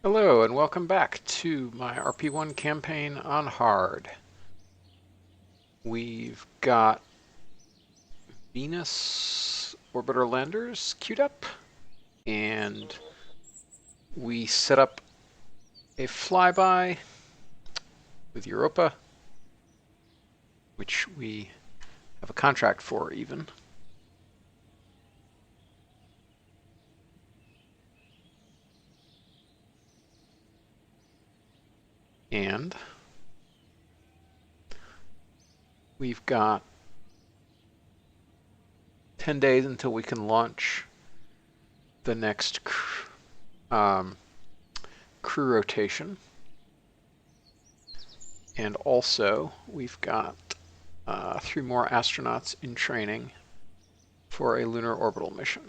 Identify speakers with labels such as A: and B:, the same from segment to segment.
A: Hello and welcome back to my RP-1 campaign on hard. We've got Venus orbiter landers queued up, and we set up a flyby with Europa, which we have a contract for even. And we've got 10 days until we can launch the next crew rotation. And also, we've got 3 more astronauts in training for a lunar orbital mission.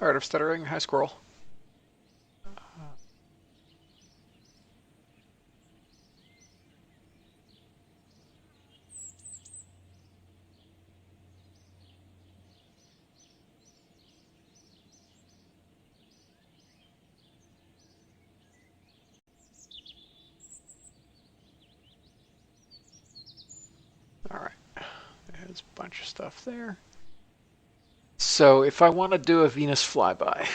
A: Art of Stuttering, hi Squirrel. Alright, there's a bunch of stuff there. So if I want to do a Venus flyby,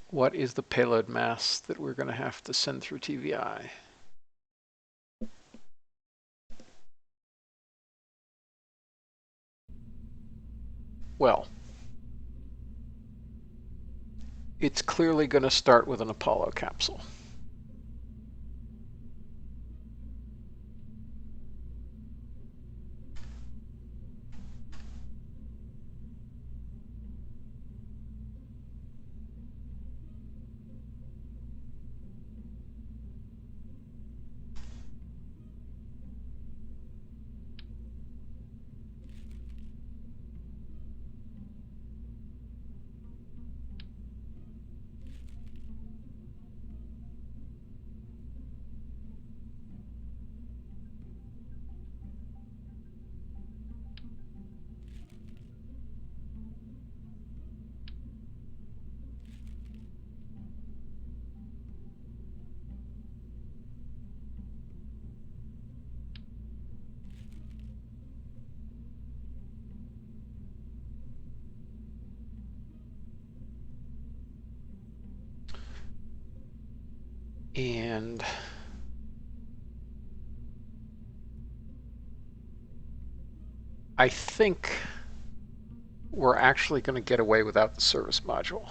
A: what is the payload mass that we're going to have to send through TVI? Well, it's clearly going to start with an Apollo capsule. And I think we're actually going to get away without the service module.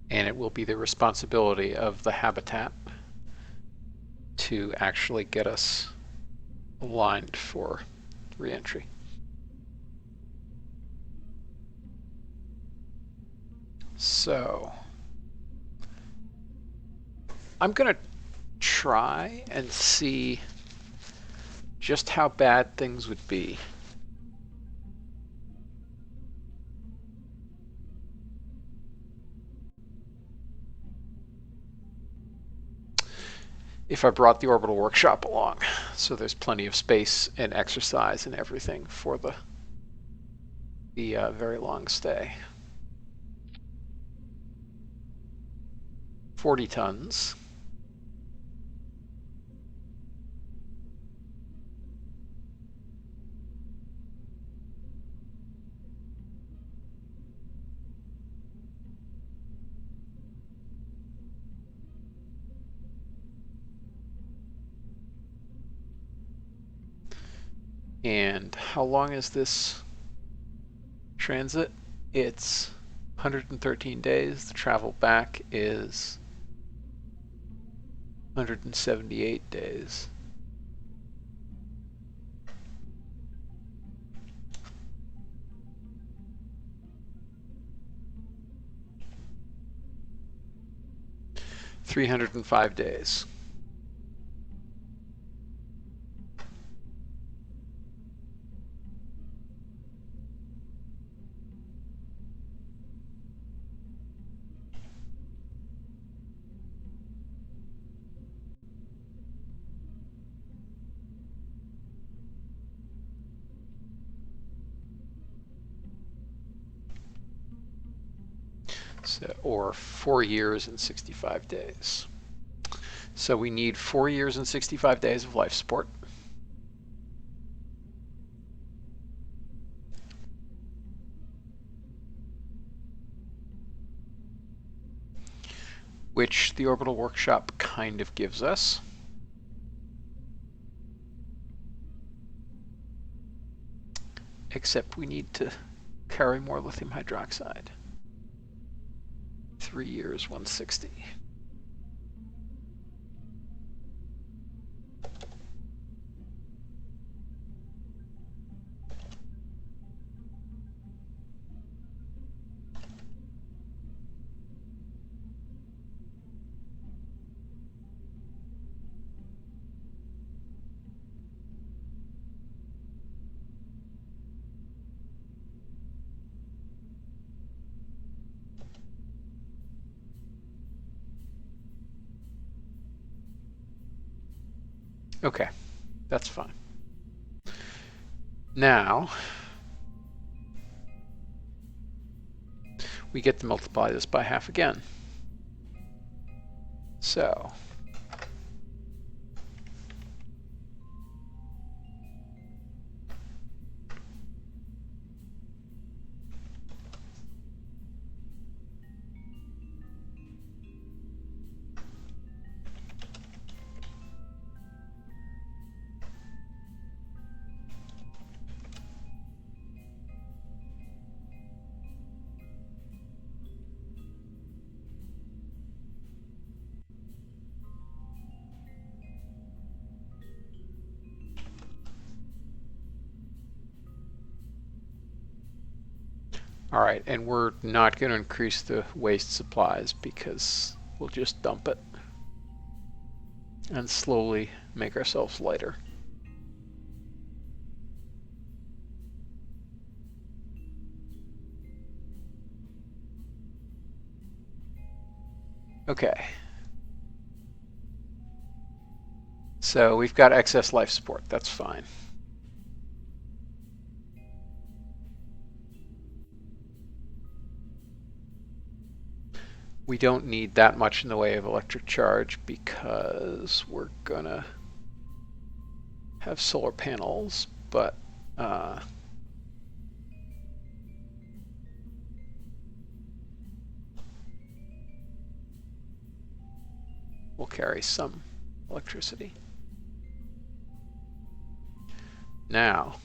A: And it will be the responsibility of the habitat to actually get us aligned for re-entry. So I'm going to try and see just how bad things would be if I brought the orbital workshop along. So there's plenty of space and exercise and everything for the very long stay. 40 tons. And how long is this transit? It's 113 days. The travel back is 178 days. $305 days. So, or 4 years and 65 days. So we need 4 years and 65 days of life support. Which the orbital workshop kind of gives us. Except we need to carry more lithium hydroxide. 3 years, 160. Okay, that's fine. Now, we get to multiply this by half again. So, all right, and we're not going to increase the waste supplies because we'll just dump it and slowly make ourselves lighter. Okay. So we've got excess life support. That's fine. We don't need that much in the way of electric charge because we're gonna have solar panels, but we'll carry some electricity. Now,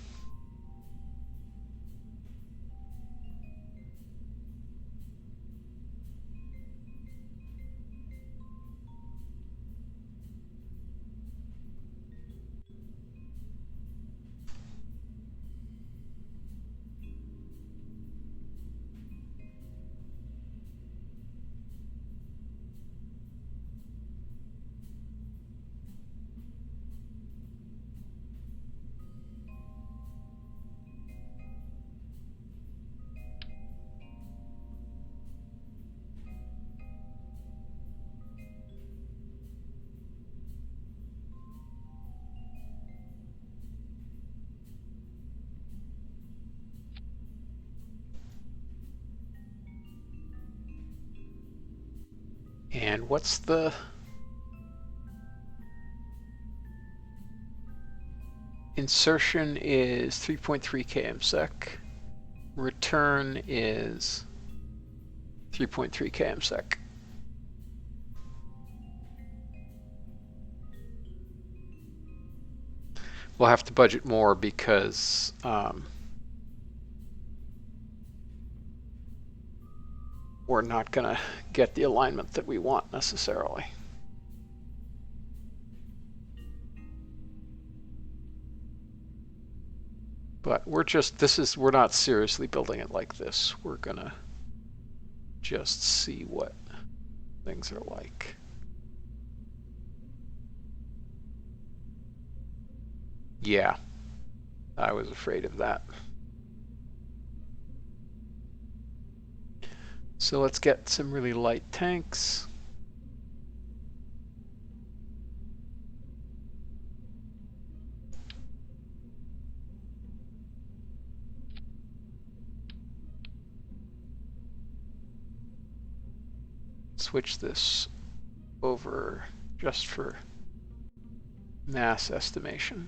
A: And what's the insertion is 3.3 kmsec. Return is 3.3 kmsec. We'll have to budget more because we're not going to get the alignment that we want necessarily. But we're not seriously building it like this. We're going to just see what things are like. Yeah, I was afraid of that. So let's get some really light tanks. Switch this over just for mass estimation.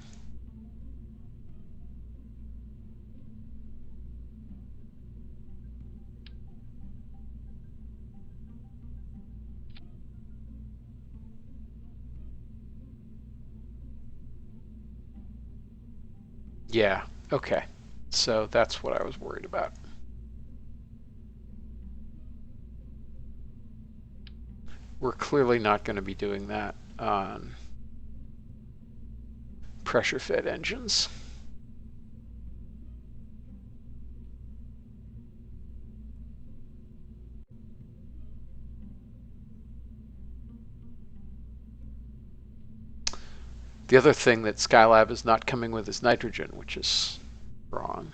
A: Yeah, okay. So that's what I was worried about. We're clearly not going to be doing that on pressure-fed engines. The other thing that Skylab is not coming with is nitrogen, which is wrong.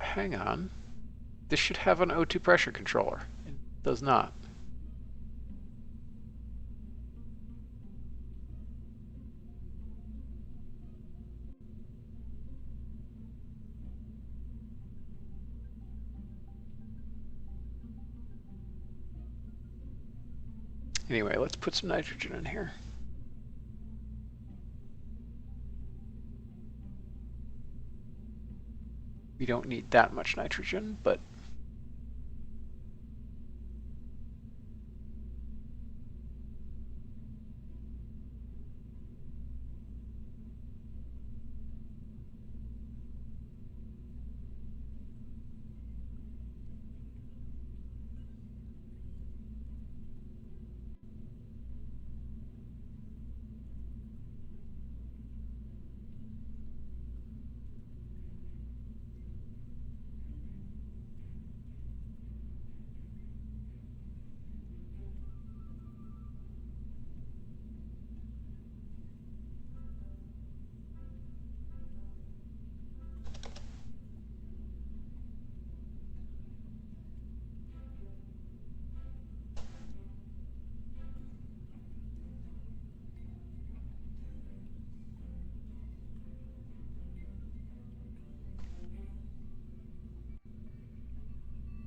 A: Hang on. This should have an O2 pressure controller. It does not. Anyway, let's put some nitrogen in here. We don't need that much nitrogen, but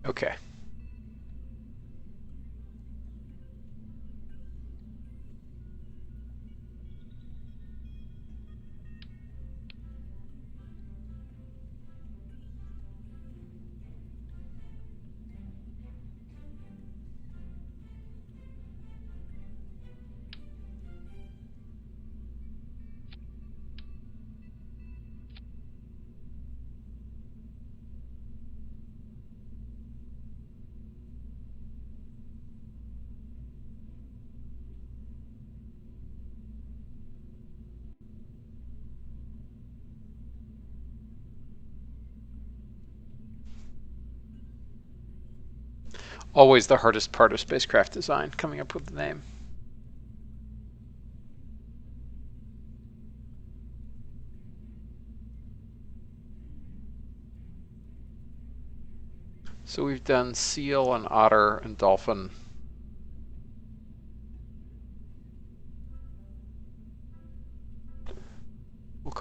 A: okay. Always the hardest part of spacecraft design, coming up with the name. So we've done seal and otter and dolphin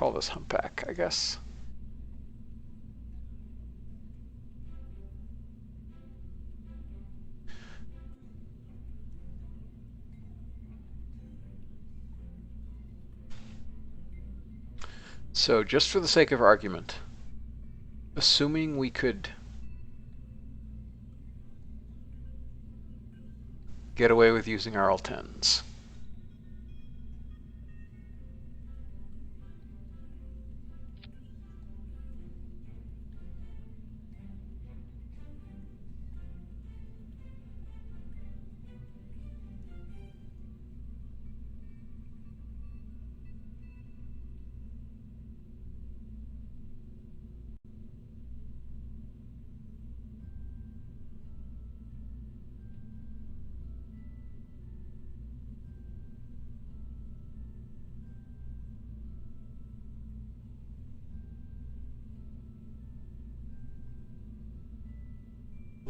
A: call this humpback, I guess. So just for the sake of argument, assuming we could get away with using our L10s.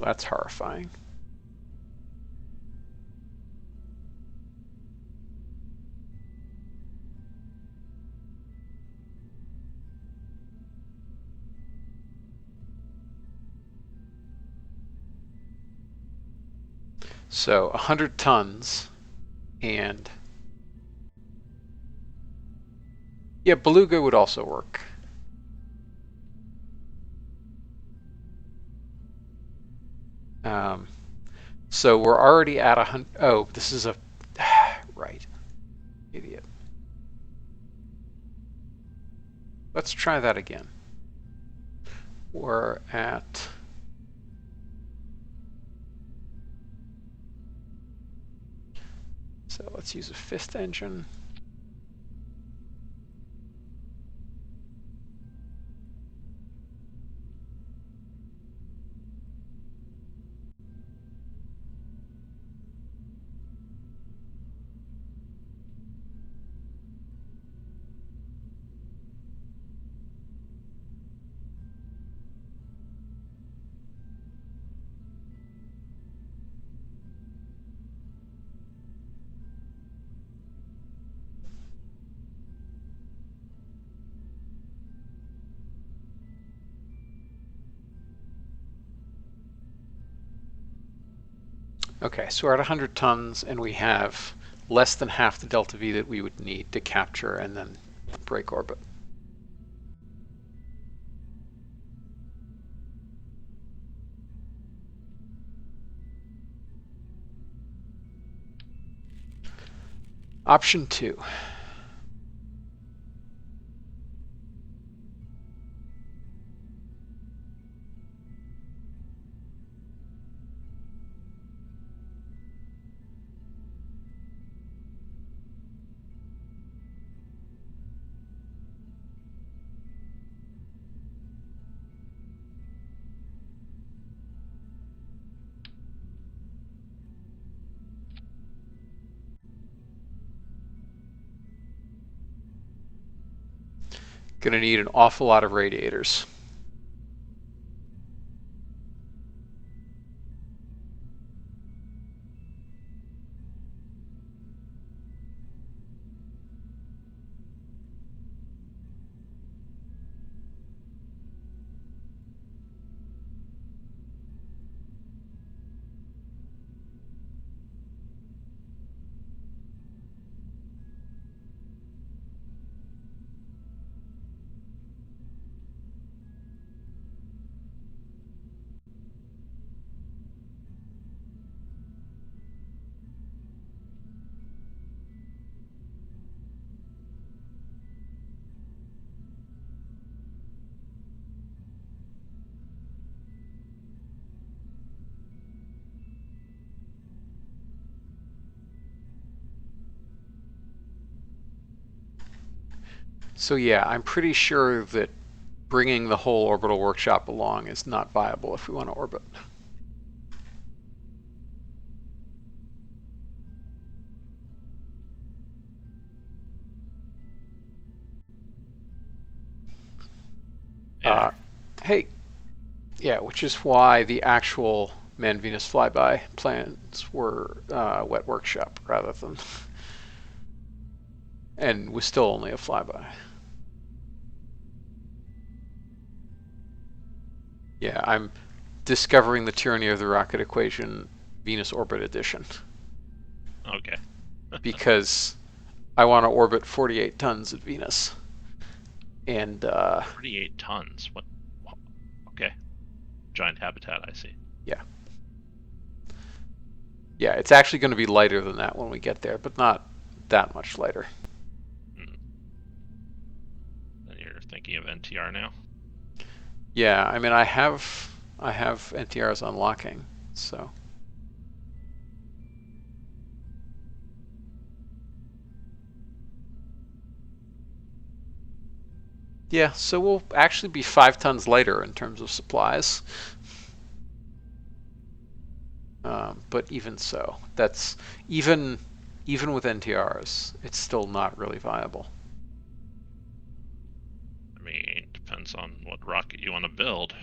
A: Well, that's horrifying. So 100 tons and yeah, beluga would also work. So we're already at 100. Oh, this is a right, idiot. Let's try that again. We're at so let's use a fifth engine. Okay, so we're at 100 tons and we have less than half the delta V that we would need to capture and then break orbit. Option 2. Gonna need an awful lot of radiators. So yeah, I'm pretty sure that bringing the whole orbital workshop along is not viable if we want to orbit. Hey, yeah, which is why the actual Man-Venus flyby plans were wet workshop rather than, and was still only a flyby. Yeah, I'm discovering the tyranny of the rocket equation, Venus orbit edition.
B: Okay.
A: Because I want to orbit 48 tons at Venus. And
B: 48 tons. What? Okay. Giant habitat, I see.
A: yeah. Yeah, it's actually going to be lighter than that when we get there, but not that much lighter.
B: And you're thinking of NTR now?
A: Yeah, I mean I have NTRs unlocking, so yeah, so we'll actually be 5 tons lighter in terms of supplies. But even so, that's even with NTRs, it's still not really viable.
B: I mean, depends on what rocket you want to build.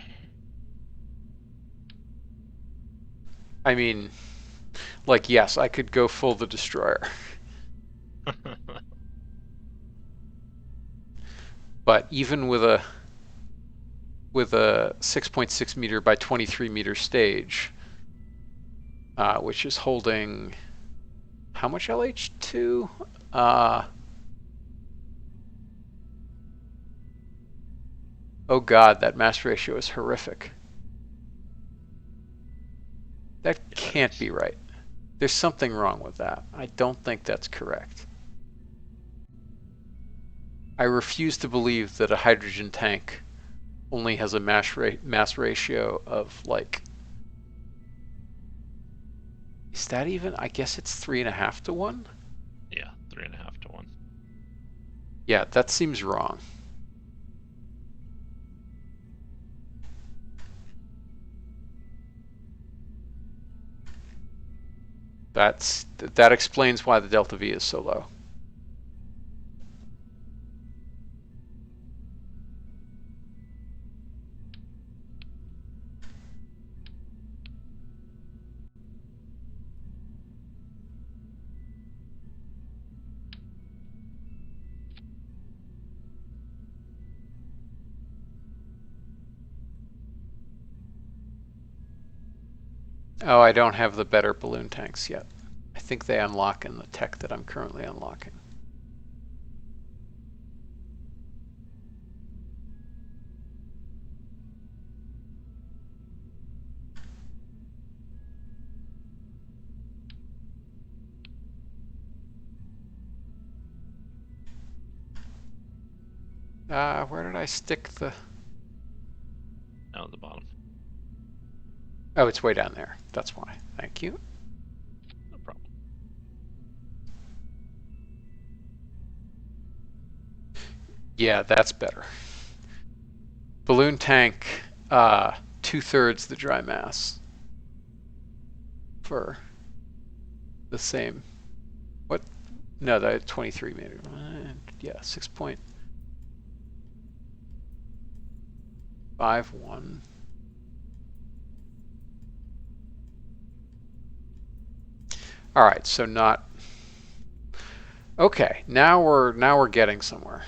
A: I mean, like, yes, I could go full the destroyer. But even with a 6.6 meter by 23 meter stage, which is holding how much LH2? Oh god, that mass ratio is horrific. That can't be right. There's something wrong with that. I don't think that's correct. I refuse to believe that a hydrogen tank only has a mass ratio of like, is that even? I guess it's 3.5 to 1.
B: Yeah, 3.5 to 1.
A: Yeah, that seems wrong. That explains why the delta V is so low. Oh, I don't have the better balloon tanks yet. I think they unlock in the tech that I'm currently unlocking. Where did I stick the...
B: Down at the bottom.
A: Oh, it's way down there. That's why. Thank you.
B: No problem.
A: Yeah, that's better. Balloon tank, 2/3 the dry mass for the same. What? No, that 23 meter. Yeah, 6.51. All right, so not. Okay, now we're getting somewhere.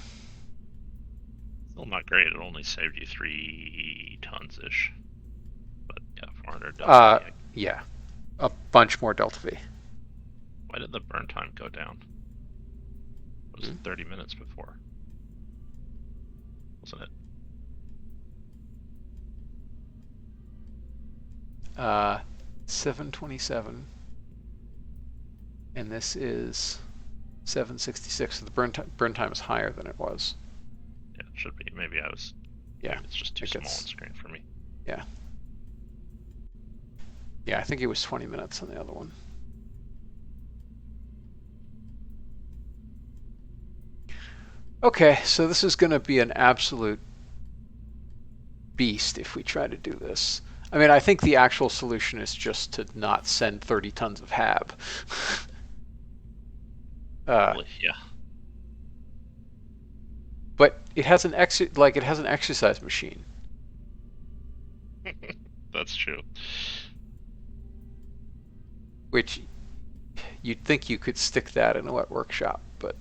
B: Still not great. It only saved you 3 tons ish. But yeah, 400 delta V.
A: Yeah, a bunch more delta V.
B: Why did the burn time go down? It was 30 minutes before, wasn't it?
A: 727, and this is 766. So the burn time is higher than it was.
B: Yeah, it should be. Maybe I was.
A: Yeah,
B: maybe it's just too small on screen for me.
A: Yeah. Yeah, I think it was 20 minutes on the other one. Okay, so this is going to be an absolute beast if we try to do this. I mean, I think the actual solution is just to not send 30 tons of HAB.
B: Yeah.
A: But it has an exercise machine.
B: That's true.
A: Which you'd think you could stick that in a wet workshop, but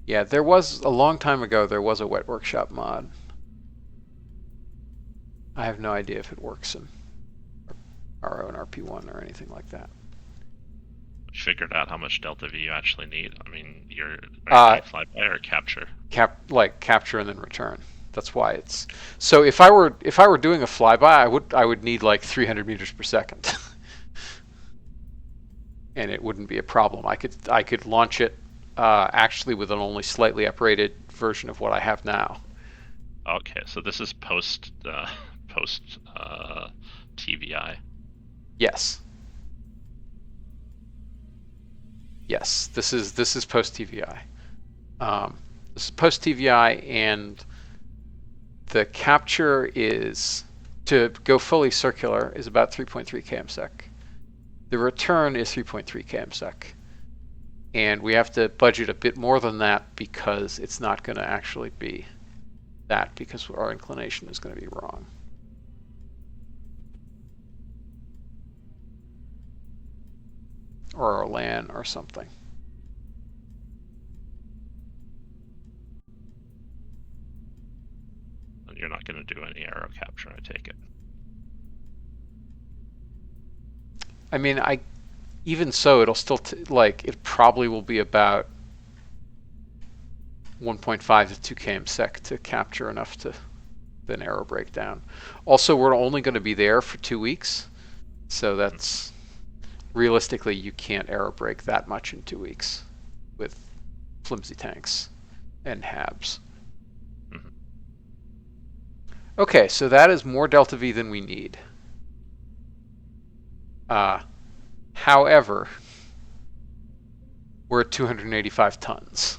A: Yeah, there was a long time ago. There was a Wet Workshop mod. I have no idea if it works in RO and RP-1 or anything like that.
B: Figured out how much delta V you actually need. I mean, are you
A: Uh,
B: doing flyby or capture?
A: capture and then return. That's why it's so. If I were doing a flyby, I would need like 300 meters per second, and it wouldn't be a problem. I could launch it actually with an only slightly uprated version of what I have now.
B: Okay, so this is post TVI.
A: Yes. Yes. This is post TVI. This is post TVI, and the capture is to go fully circular is about 3.3 kmsec. The return is 3.3 kmsec. And we have to budget a bit more than that because it's not going to actually be that, because our inclination is going to be wrong. Or our LAN or something.
B: And you're not going to do any aero capture, I take it.
A: I mean, even so, it'll still it probably will be about 1.5 to 2 kmsec to capture enough to then aero break down. Also, we're only going to be there for 2 weeks, so that's realistically you can't aero break that much in 2 weeks with flimsy tanks and HABs.
B: Mm-hmm.
A: Okay, so that is more delta V than we need. However, we're at 285 tons.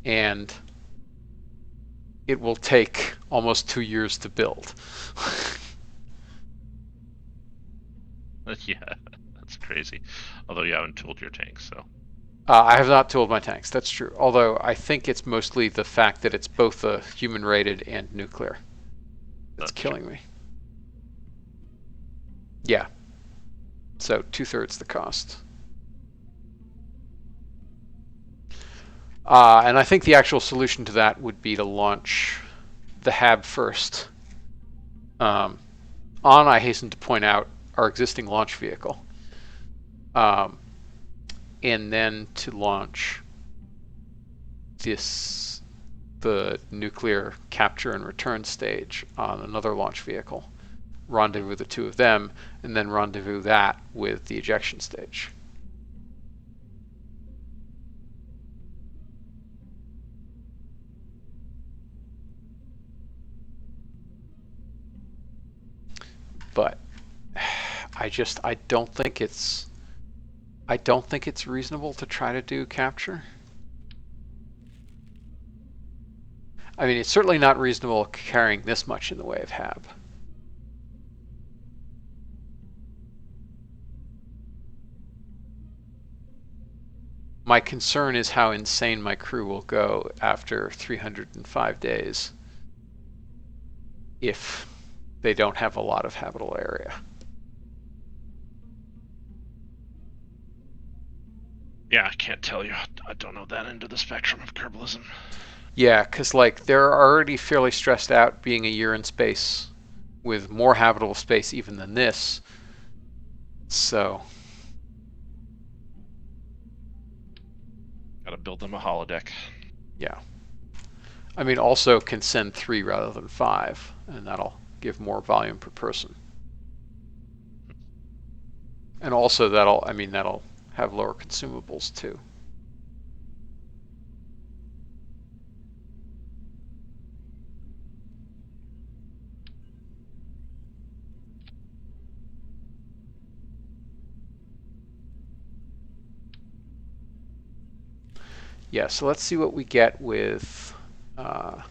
A: And it will take almost 2 years to build.
B: Yeah, that's crazy. Although you haven't tooled your tanks, so.
A: I have not tooled my tanks, that's true. Although I think it's mostly the fact that it's both a human rated and nuclear that's killing me. Yeah. So 2/3 the cost. And I think the actual solution to that would be to launch the HAB first. I hasten to point out, our existing launch vehicle. And then to launch the nuclear capture and return stage on another launch vehicle. Rendezvous the two of them, and then rendezvous that with the ejection stage. But I don't think it's reasonable to try to do capture. I mean, it's certainly not reasonable carrying this much in the way of HAB. My concern is how insane my crew will go after 305 days if they don't have a lot of habitable area.
B: Yeah, I can't tell you. I don't know that end of the spectrum of kerbalism.
A: Yeah, because like they're already fairly stressed out being a year in space with more habitable space even than this. So
B: Gotta build them a holodeck.
A: yeah. I mean, also can send 3 rather than 5, and that'll give more volume per person. And also that'll have lower consumables too. Yeah, so let's see what we get with
B: I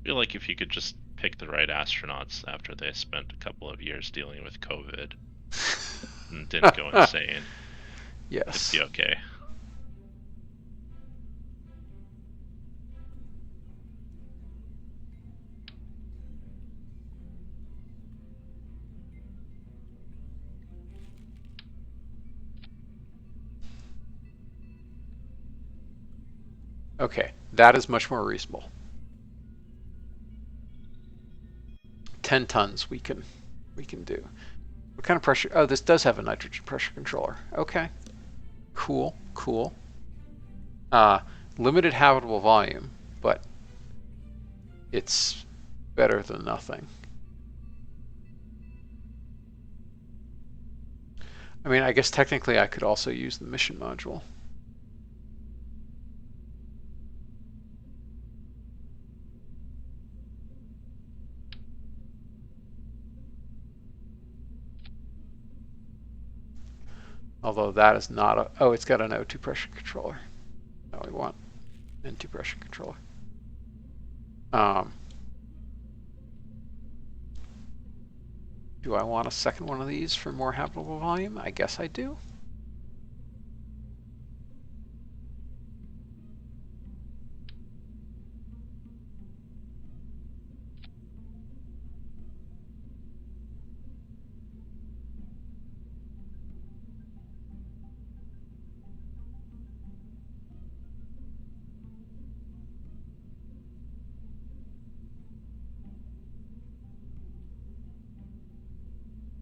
B: feel like if you could just pick the right astronauts after they spent a couple of years dealing with COVID and didn't go insane,
A: yes.
B: it'd be okay.
A: Okay, that is much more reasonable. 10 tons we can do. What kind of pressure? Oh, this does have a nitrogen pressure controller. Okay, cool, cool. Limited habitable volume, but it's better than nothing. I mean, I guess technically I could also use the mission module. Although that is not a... Oh, it's got an O2 pressure controller. No, we want N2 pressure controller. Do I want a second one of these for more habitable volume? I guess I do.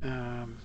A: Um,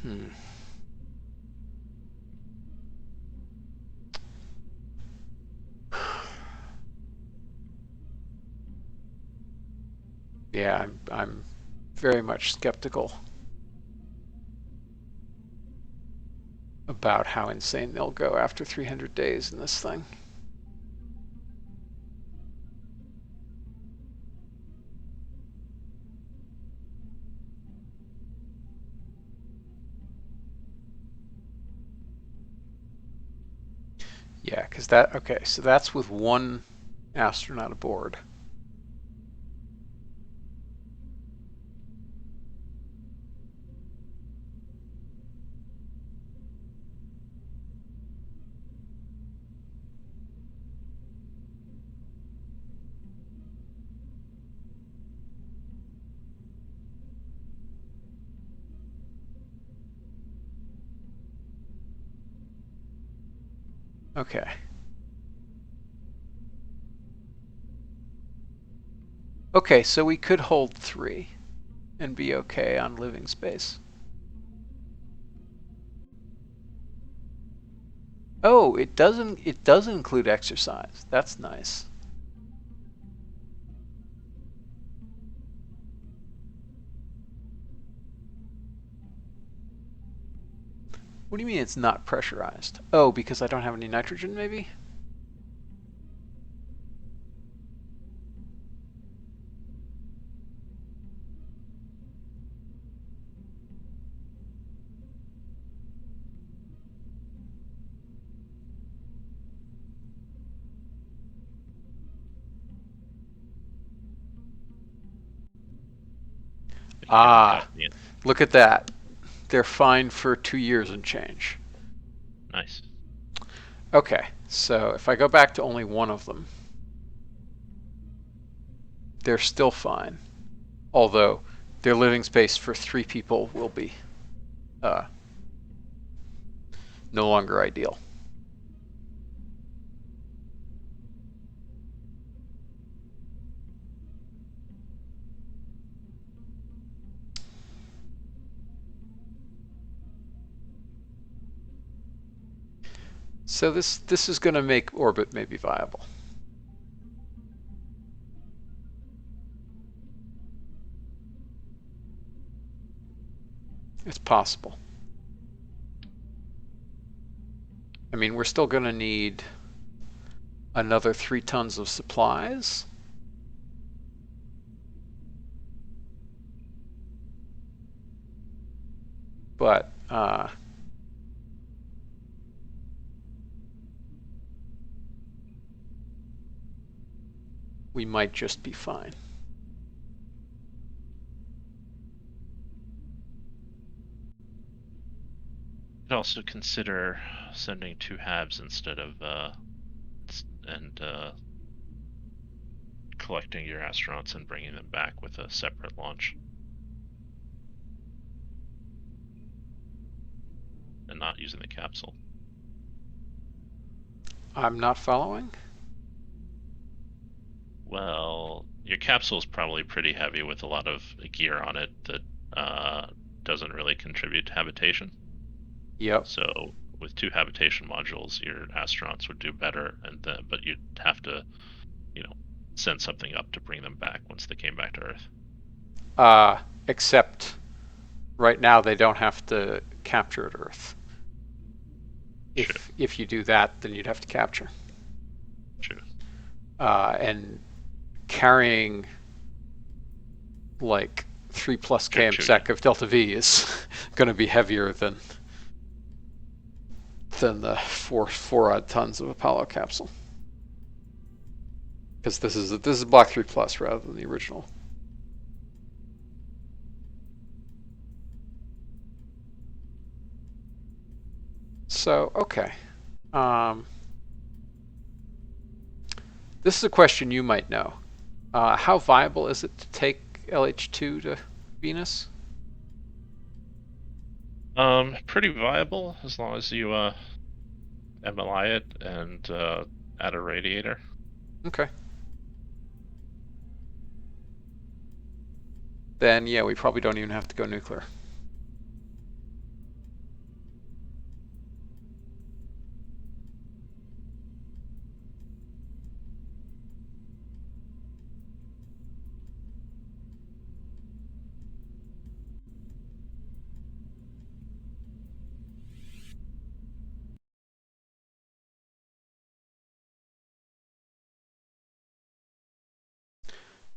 A: hmm. Yeah, I'm very much skeptical about how insane they'll go after 300 days in this thing. Yeah, because that... Okay, so that's with one astronaut aboard. Okay. Okay, so we could hold 3 and be okay on living space. Oh, it does include exercise. That's nice. What do you mean it's not pressurized? Oh, because I don't have any nitrogen, maybe?
B: But you haven't
A: Ah,
B: got any.
A: look at that. They're fine for 2 years and change.
B: Nice.
A: Okay, so if I go back to only one of them, they're still fine. Although their living space for 3 people will be no longer ideal. So this is going to make orbit maybe viable. It's possible. I mean, we're still going to need another 3 tons of supplies. but we might just be fine.
B: You could also consider sending 2 halves instead of collecting your astronauts and bringing them back with a separate launch. And not using the capsule.
A: I'm not following.
B: Well, your capsule is probably pretty heavy with a lot of gear on it that doesn't really contribute to habitation.
A: Yep.
B: So with 2 habitation modules, your astronauts would do better, but you'd have to, send something up to bring them back once they came back to Earth.
A: Except right now they don't have to capture at Earth. If you do that, then you'd have to capture.
B: True.
A: And carrying like 3+ kmsec of delta V is going to be heavier than the four odd tons of Apollo capsule, because this is Block 3+ rather than the original. So okay, this is a question you might know. How viable is it to take LH2 to Venus?
B: Pretty viable as long as you MLI it and add a radiator.
A: Okay. Then yeah, we probably don't even have to go nuclear.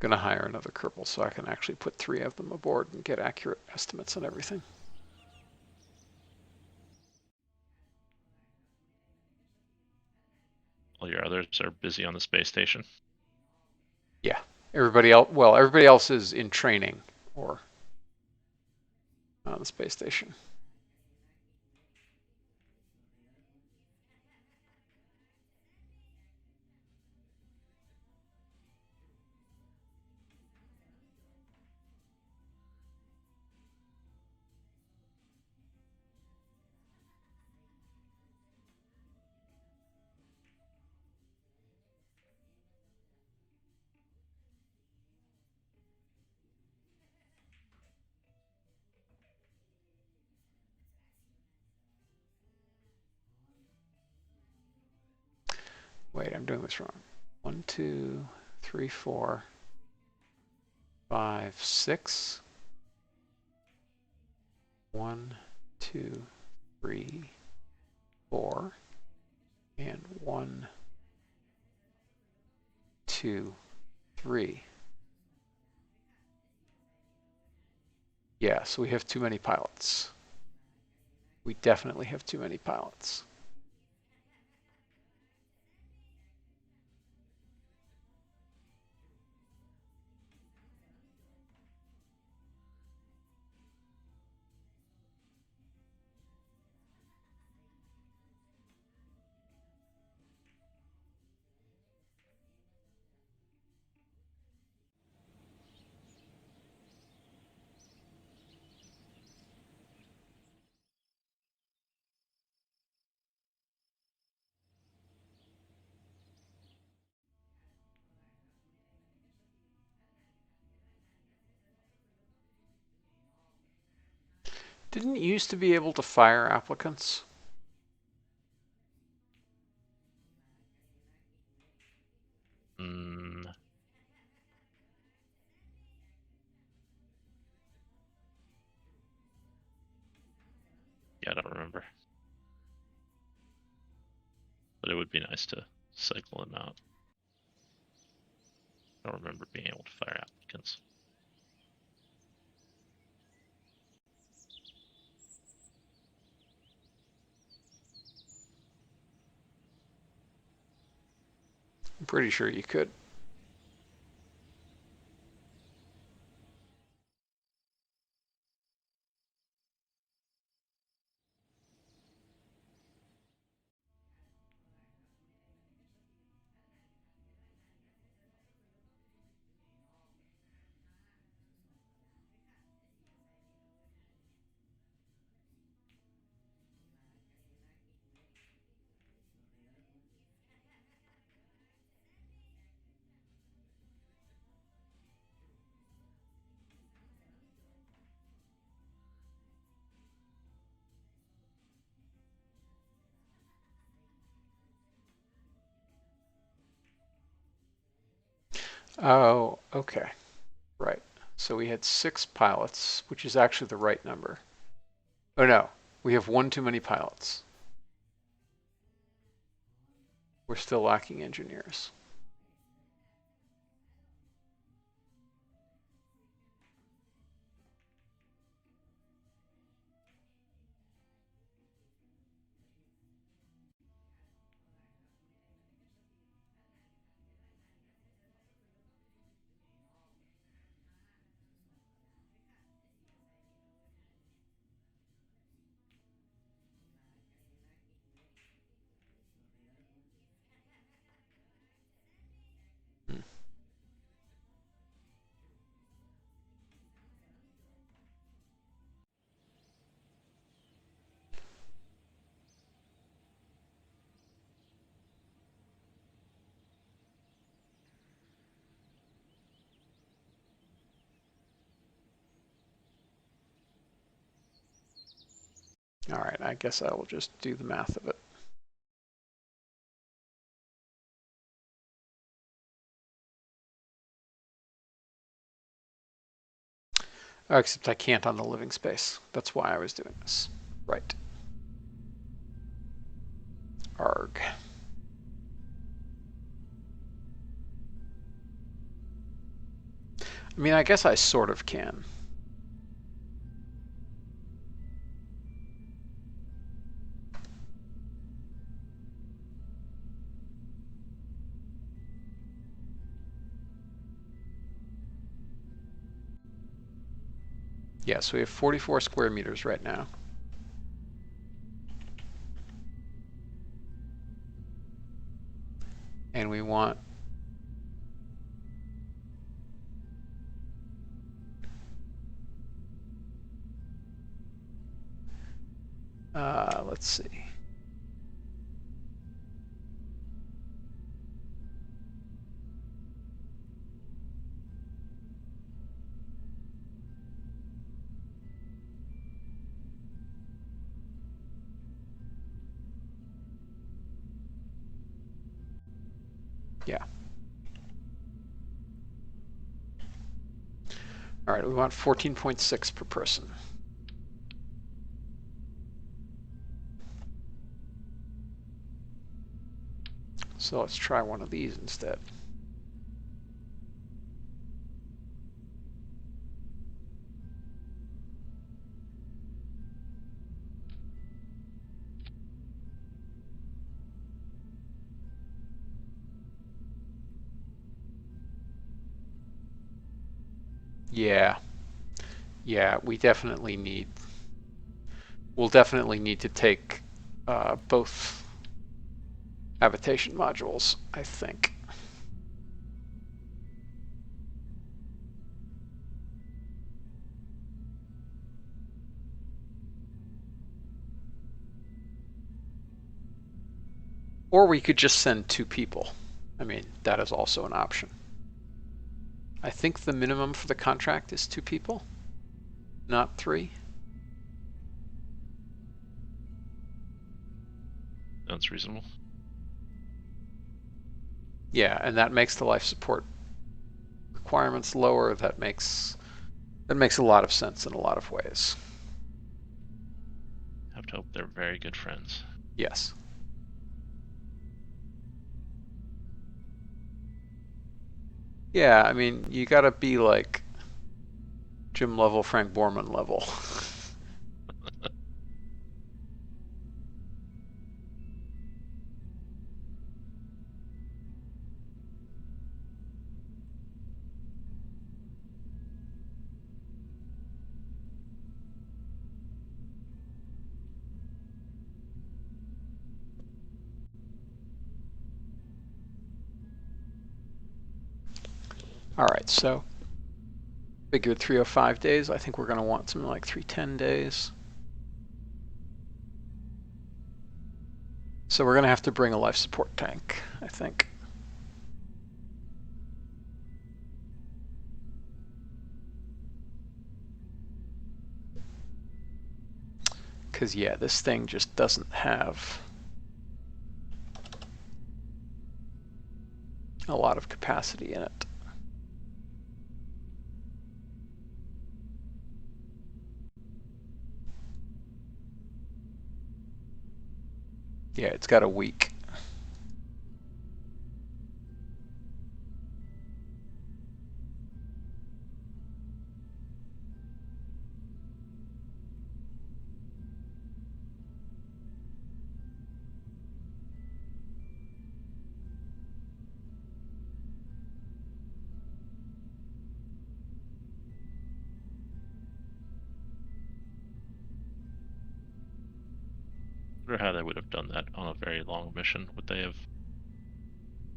A: Gonna hire another Kerbal so I can actually put 3 of them aboard and get accurate estimates on everything.
B: All your others are busy on the space station.
A: Yeah, everybody else is in training or on the space station. Wait, I'm doing this wrong. 1, 2, 3, 4, 5, 6. 1, 2, 3, 4, and 1, 2, 3. Yeah, so we have too many pilots. We definitely have too many pilots. Didn't you used to be able to fire applicants?
B: Yeah, I don't remember. But it would be nice to cycle them out. I don't remember being able to fire applicants.
A: I'm pretty sure you could. Oh, okay. Right. So we had 6 pilots, which is actually the right number. Oh no, we have one too many pilots. We're still lacking engineers. Hmm. All right, I guess I will just do the math of it. Oh, except I can't on the living space. That's why I was doing this. Right. Arg. I mean, I guess I sort of can. Yeah, so we have 44 square meters right now. And we want let's see. Yeah. All right, we want 14.6 per person. So let's try one of these instead. Yeah. Yeah, we'll definitely need to take both habitation modules, I think. Or we could just send 2 people. I mean, that is also an option. I think the minimum for the contract is 2 people, not 3.
B: That's reasonable.
A: Yeah, and that makes the life support requirements lower. That makes a lot of sense in a lot of ways.
B: I have to hope they're very good friends.
A: Yes. Yeah, I mean, you gotta be like Jim level, Frank Borman level. All right, so figured 305 days. I think we're going to want something like 310 days. So we're going to have to bring a life support tank, I think. Because, yeah, this thing just doesn't have a lot of capacity in it. Yeah, it's got a week.
B: I wonder how they would have done that on a very long mission. Would they have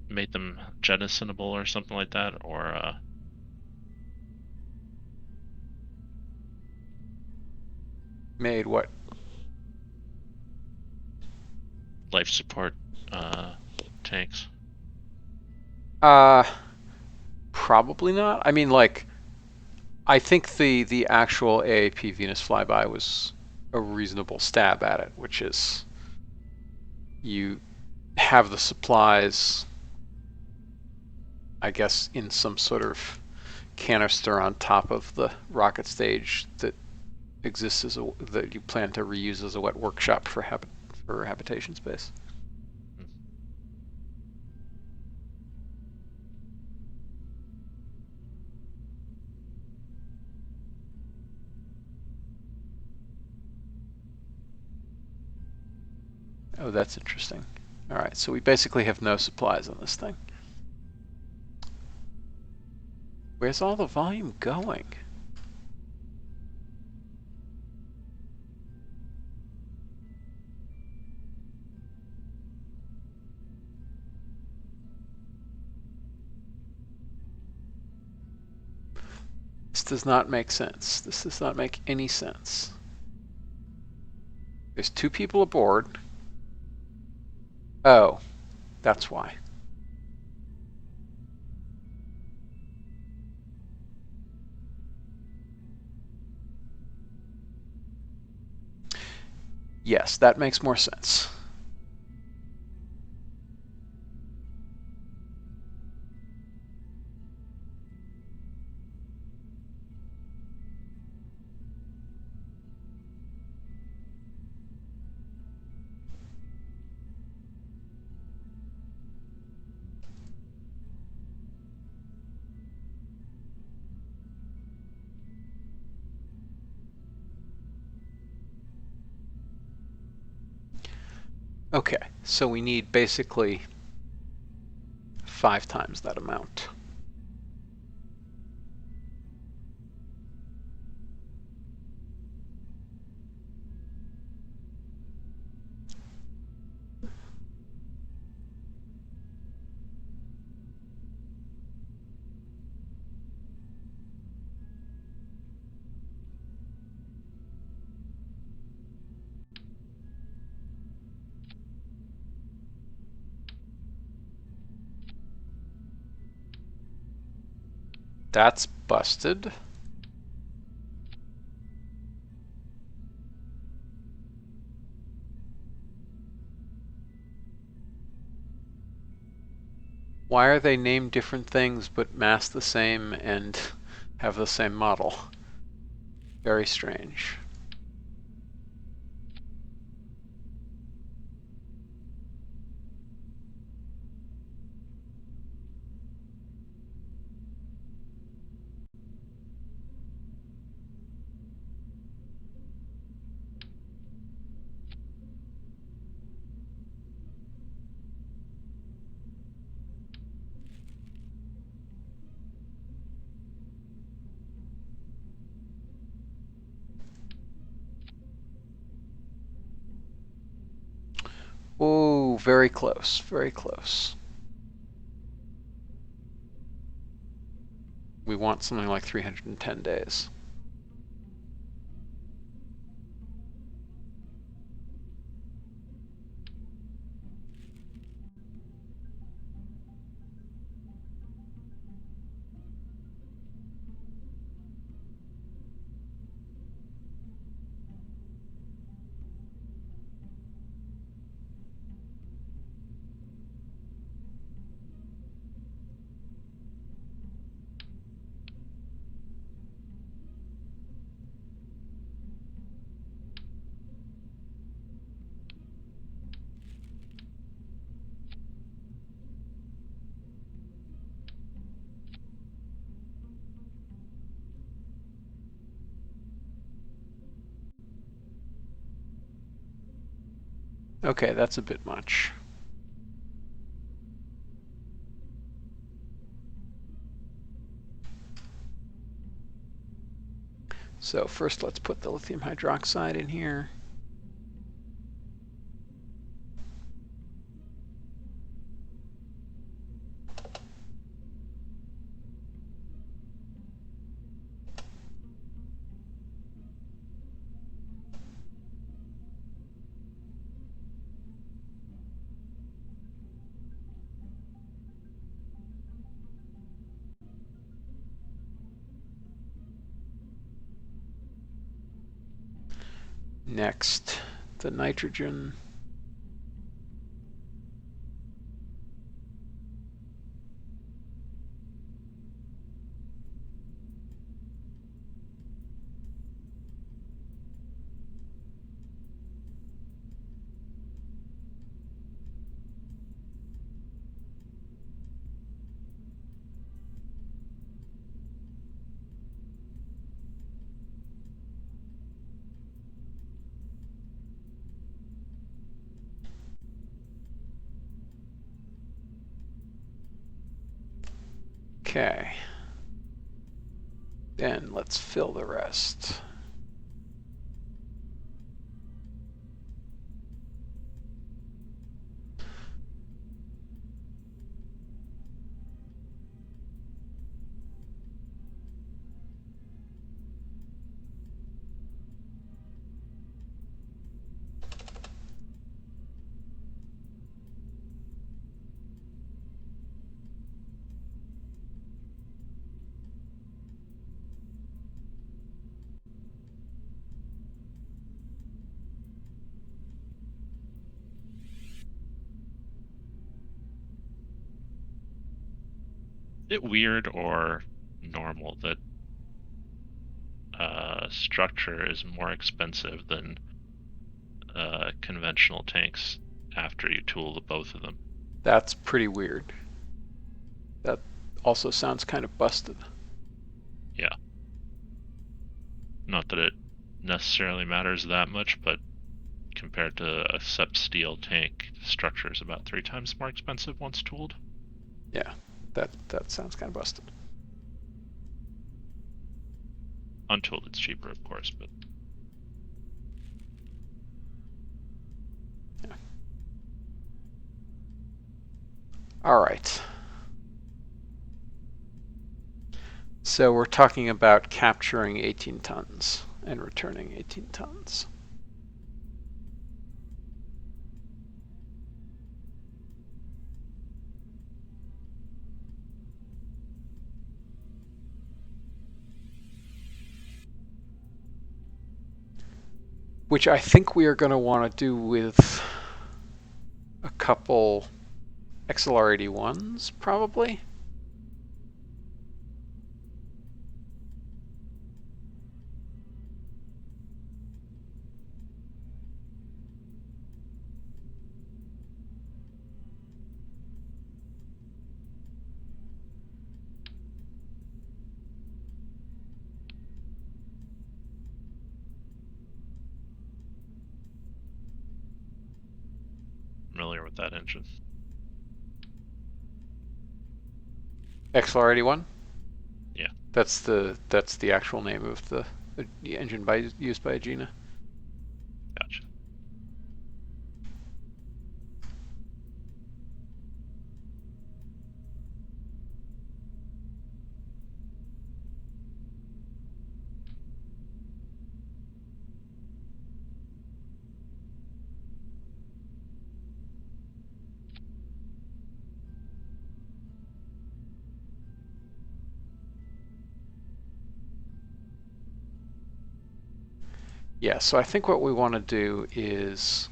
B: made them jettisonable or something like that, or
A: Made what?
B: life support tanks?
A: Probably not. I mean, like, I think the actual AAP Venus flyby was a reasonable stab at it, which is you have the supplies, I guess, in some sort of canister on top of the rocket stage that exists as that you plan to reuse as a wet workshop for habitation space. Oh, that's interesting. All right, so we basically have no supplies on this thing. Where's all the volume going? This does not make sense. This does not make any sense. There's 2 people aboard. Oh, that's why. Yes, that makes more sense. Okay, so we need basically 5 times that amount. That's busted. Why are they named different things but mass the same and have the same model? Very strange. Oh, very close, very close. We want something like 310 days. Okay, that's a bit much. So first let's put the lithium hydroxide in here. Next, the nitrogen. Okay. Then let's fill the rest.
B: Is it weird or normal that structure is more expensive than conventional tanks after you tool the both of them?
A: That's pretty weird. That also sounds kind of busted.
B: Yeah. Not that it necessarily matters that much, but compared to a SEP steel tank, the structure is about 3 times more expensive once tooled.
A: Yeah, that sounds kind of busted.
B: Untooled, it's cheaper, of course, but
A: yeah. All right. So we're talking about capturing 18 tons and returning 18 tons. Which I think we are going to want to do with a couple XLR81s, probably.
B: familiar with that engine.
A: XLR81?
B: Yeah.
A: That's the actual name of the engine used by Agena.
B: Gotcha.
A: Yeah, so I think what we want to do is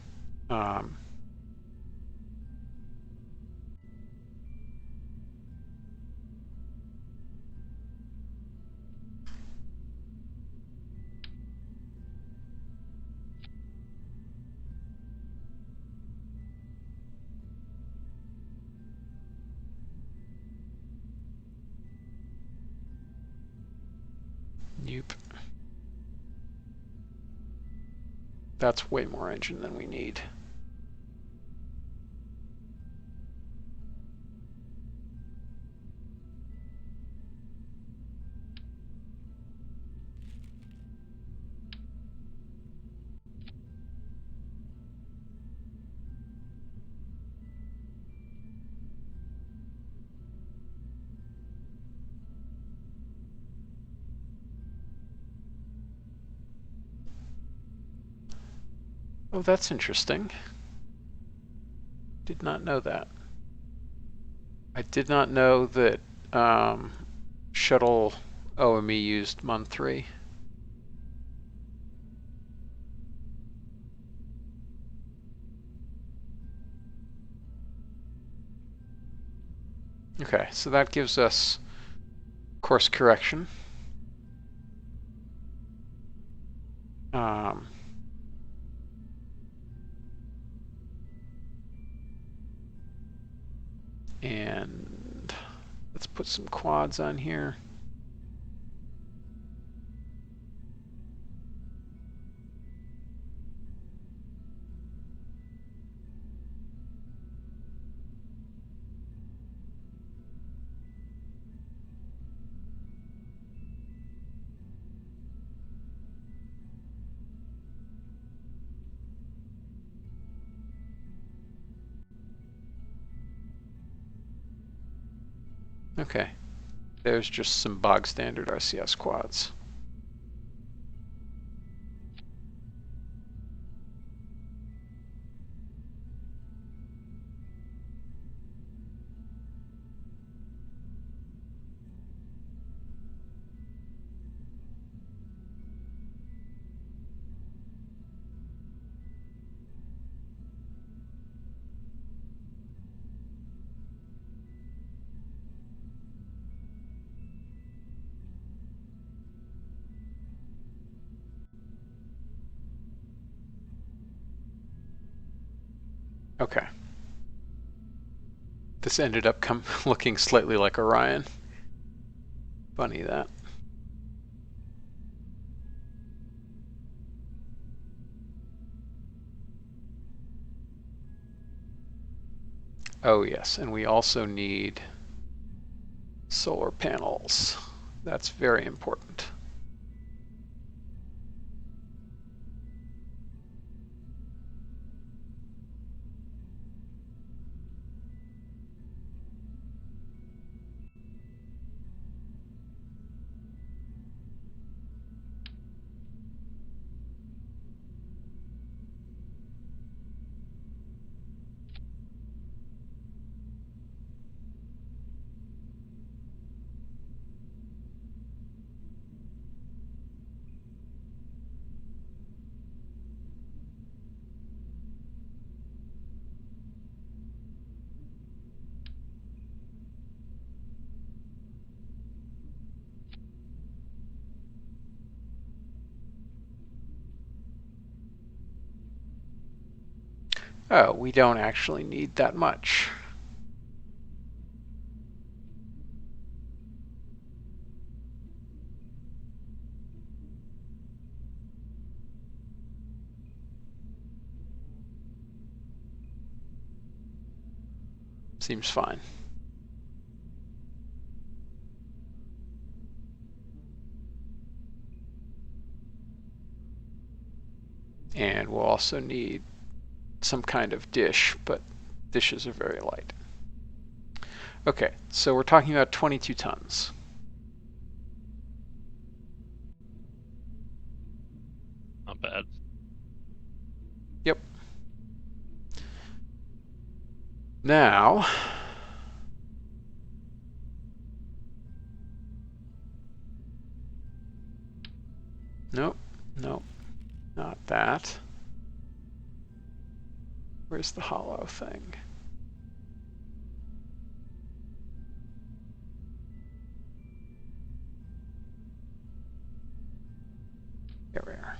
A: Nope. That's way more engine than we need. Oh, that's interesting. Did not know that. I did not know that shuttle OME used Mon 3. Okay, so that gives us course correction. And let's put some quads on here. Okay, there's just some bog standard RCS quads. Okay. This ended up looking slightly like Orion. Funny that. Oh yes, and we also need solar panels. That's very important. Oh, we don't actually need that much. Seems fine. And we'll also need some kind of dish, but dishes are very light. Okay, so we're talking about 22 tons.
B: Not bad.
A: Yep. Now, nope, nope, Not that. Where's the hollow thing? Here we are.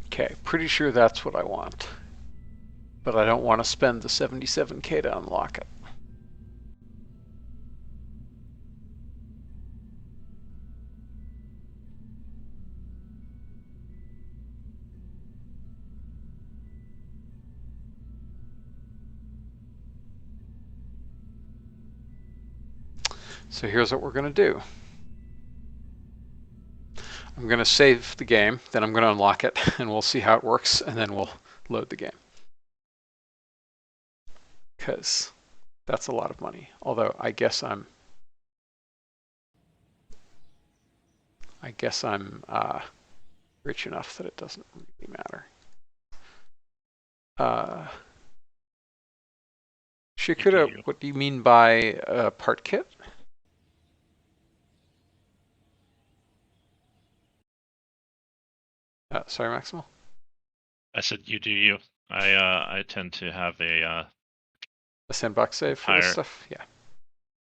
A: Okay, pretty sure that's what I want. But I don't want to spend the 77K to unlock it. So here's what we're going to do. I'm going to save the game, then I'm going to unlock it, and we'll see how it works, and then we'll load the game. Because that's a lot of money. Although I guess I'm rich enough that it doesn't really matter. Shikuda, what do you mean by part kit? Sorry, Maximal?
B: I said you do you. I tend to have a
A: sandbox save for this stuff? Yeah.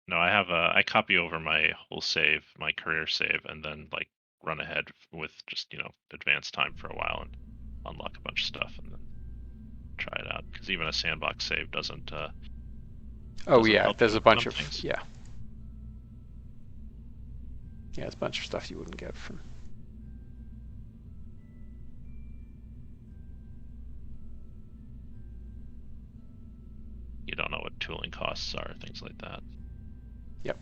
B: No, I copy over my whole save, my career save, and then like run ahead with just, advanced time for a while and unlock a bunch of stuff and then try it out. Because even a sandbox save doesn't
A: oh yeah,
B: help
A: there's
B: you
A: a bunch
B: with
A: of
B: things.
A: Yeah, there's a bunch of stuff you wouldn't get from.
B: You don't know what tooling costs are, things like that.
A: Yep.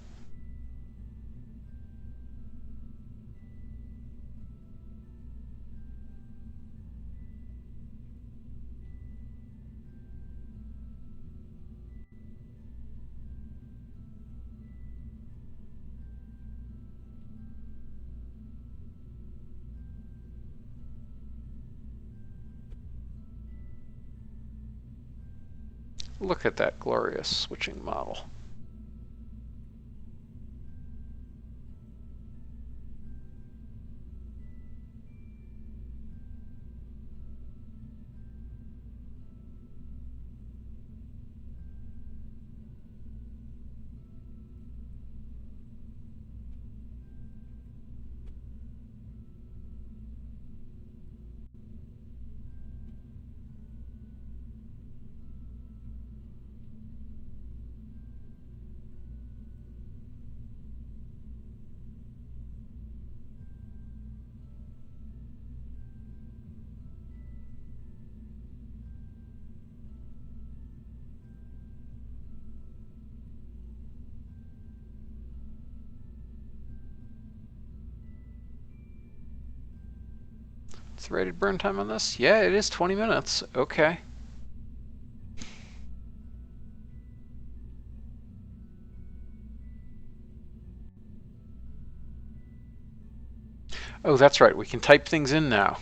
A: Look at that glorious switching model. What's the rated burn time on this? Yeah, it is 20 minutes. Okay. Oh, that's right. We can type things in now.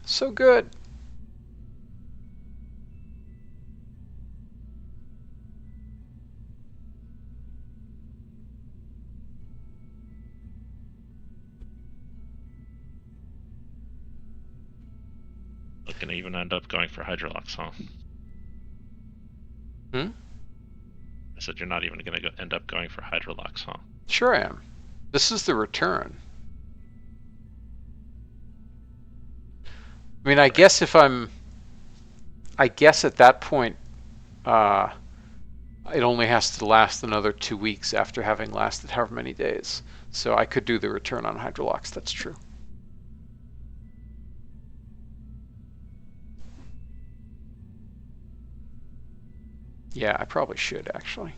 A: So good.
B: gonna even end up going for Hydrolox, huh?
A: Hmm?
B: I said you're not even gonna end up going for Hydrolox, huh?
A: Sure I am. This is the return. I mean, I guess if I'm... I guess at that point, it only has to last another 2 weeks after having lasted however many days. So I could do the return on Hydrolox, that's true. Yeah, I probably should, actually.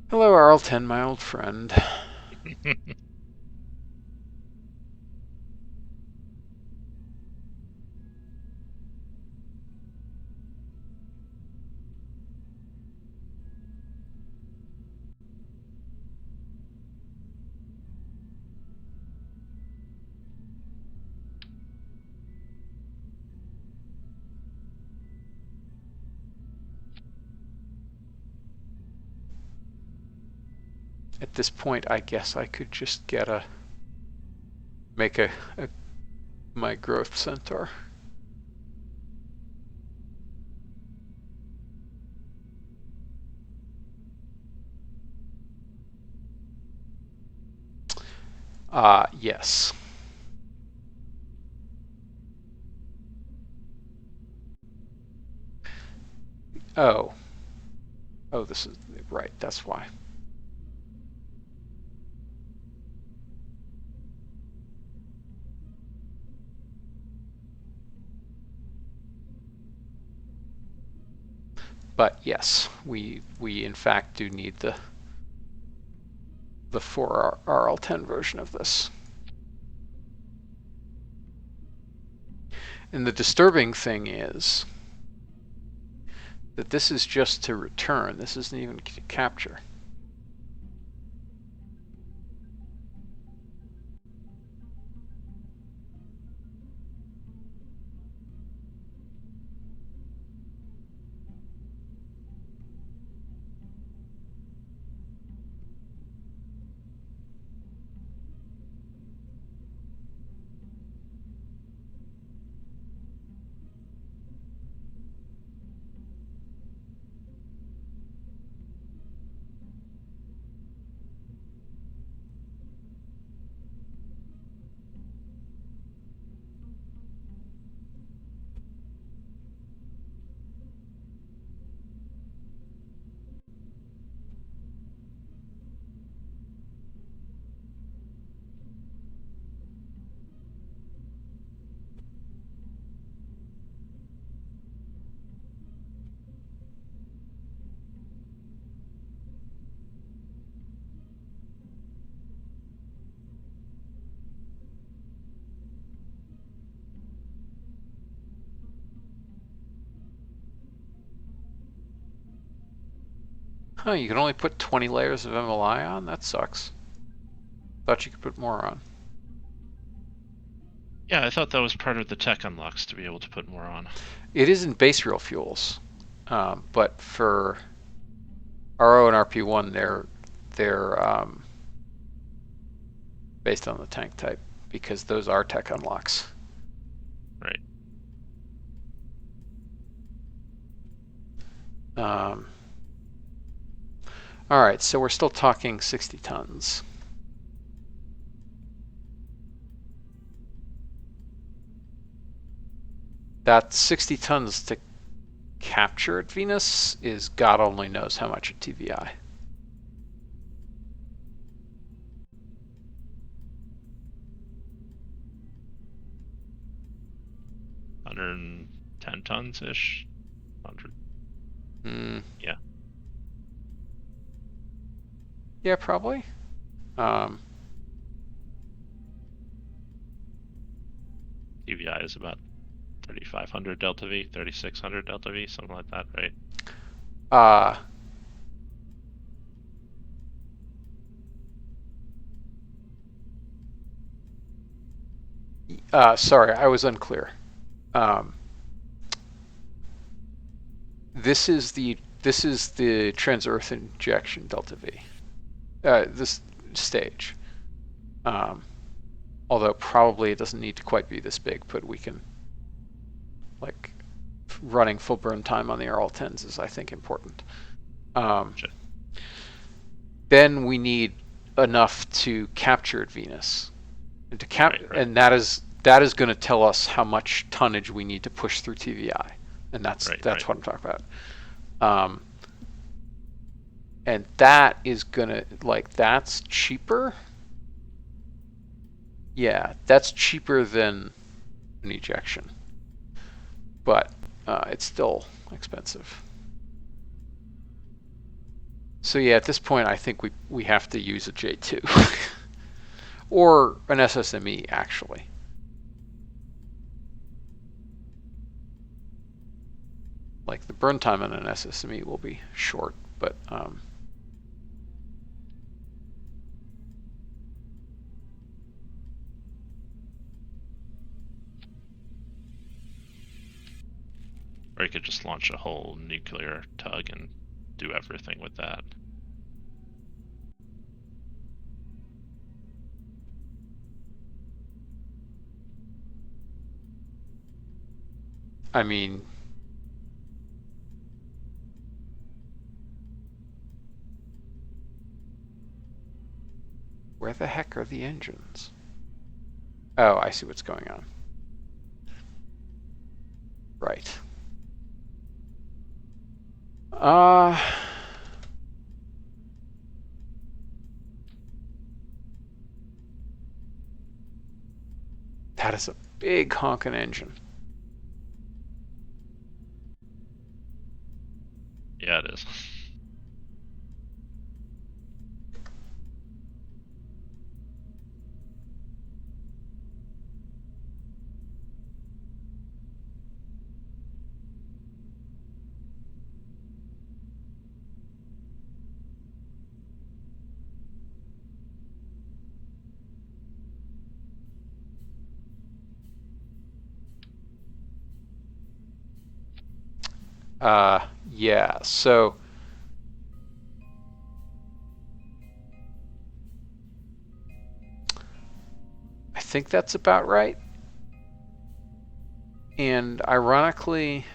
A: Hello, RL10, my old friend. At this point, I guess I could just get make my growth centaur. Yes. Oh. Oh, this is right, that's why. But yes, we in fact do need the 4 RL10 version of this. And the disturbing thing is that this is just to return. This isn't even to capture. Huh, you can only put 20 layers of MLI on? That sucks. Thought you could put more on.
B: Yeah, I thought that was part of the tech unlocks to be able to put more on.
A: It is in base real fuels, but for RO and RP-1, they're based on the tank type because those are tech unlocks.
B: Right.
A: All right, so we're still talking 60 tons. That 60 tons to capture at Venus is God only knows how much at TVI.
B: $110 tons ish. 100. Yeah.
A: Yeah, probably.
B: TVI is about 3,500 delta V, 3,600 delta V, something like that, right?
A: Sorry, I was unclear. This is the trans-Earth injection delta V. This stage. Although probably it doesn't need to quite be this big, but we can, like, running full burn time on the RL10s is, I think, important.
B: Sure.
A: Then we need enough to capture at Venus, and
B: Right.
A: and that is going to tell us how much tonnage we need to push through TVI, and that's
B: Right.
A: what I'm talking about. And that is gonna, like, that's cheaper. Yeah, that's cheaper than an ejection, but it's still expensive. So yeah, at this point, I think we have to use a J2 or an SSME actually. Like, the burn time on an SSME will be short, but
B: Or you could just launch a whole nuclear tug and do everything with that.
A: I mean, where the heck are the engines? Oh, I see what's going on. Right. That is a big honking engine.
B: Yeah, it is.
A: Yeah, so I think that's about right. And ironically,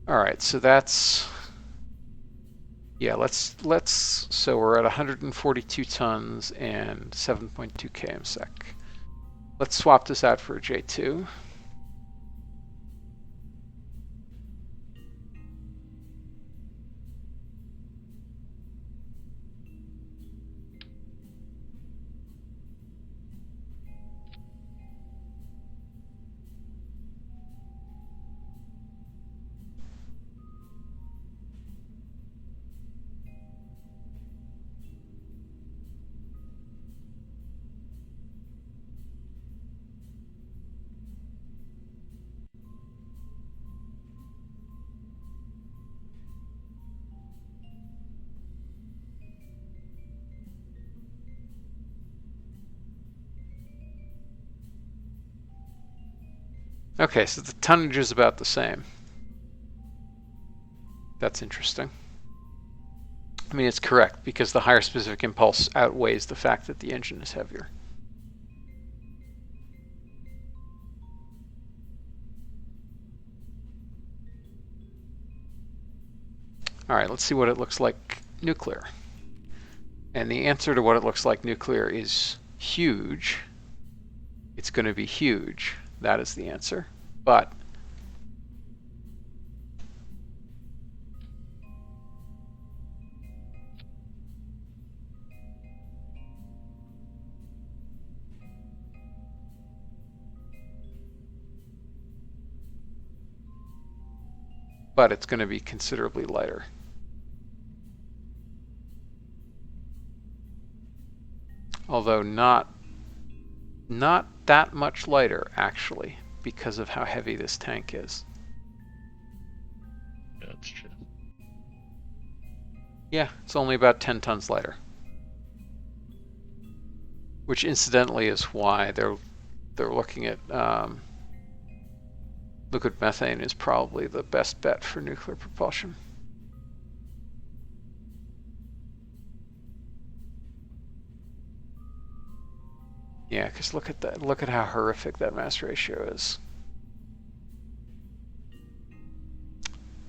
A: all right, so that's, yeah, so we're at 142 tons and 7.2 kmsec. Let's swap this out for a J2. Okay, so the tonnage is about the same. That's interesting. I mean, it's correct because the higher specific impulse outweighs the fact that the engine is heavier. All right, let's see what it looks like nuclear. And the answer to what it looks like nuclear is huge. It's going to be huge. That is the answer. But it's going to be considerably lighter. Although not Not that much lighter, actually, because of how heavy this tank is.
B: Yeah, that's true.
A: Yeah, it's only about 10 tons lighter. Which incidentally is why they're looking at liquid methane is probably the best bet for nuclear propulsion. Yeah, because look at that. Look at how horrific that mass ratio is.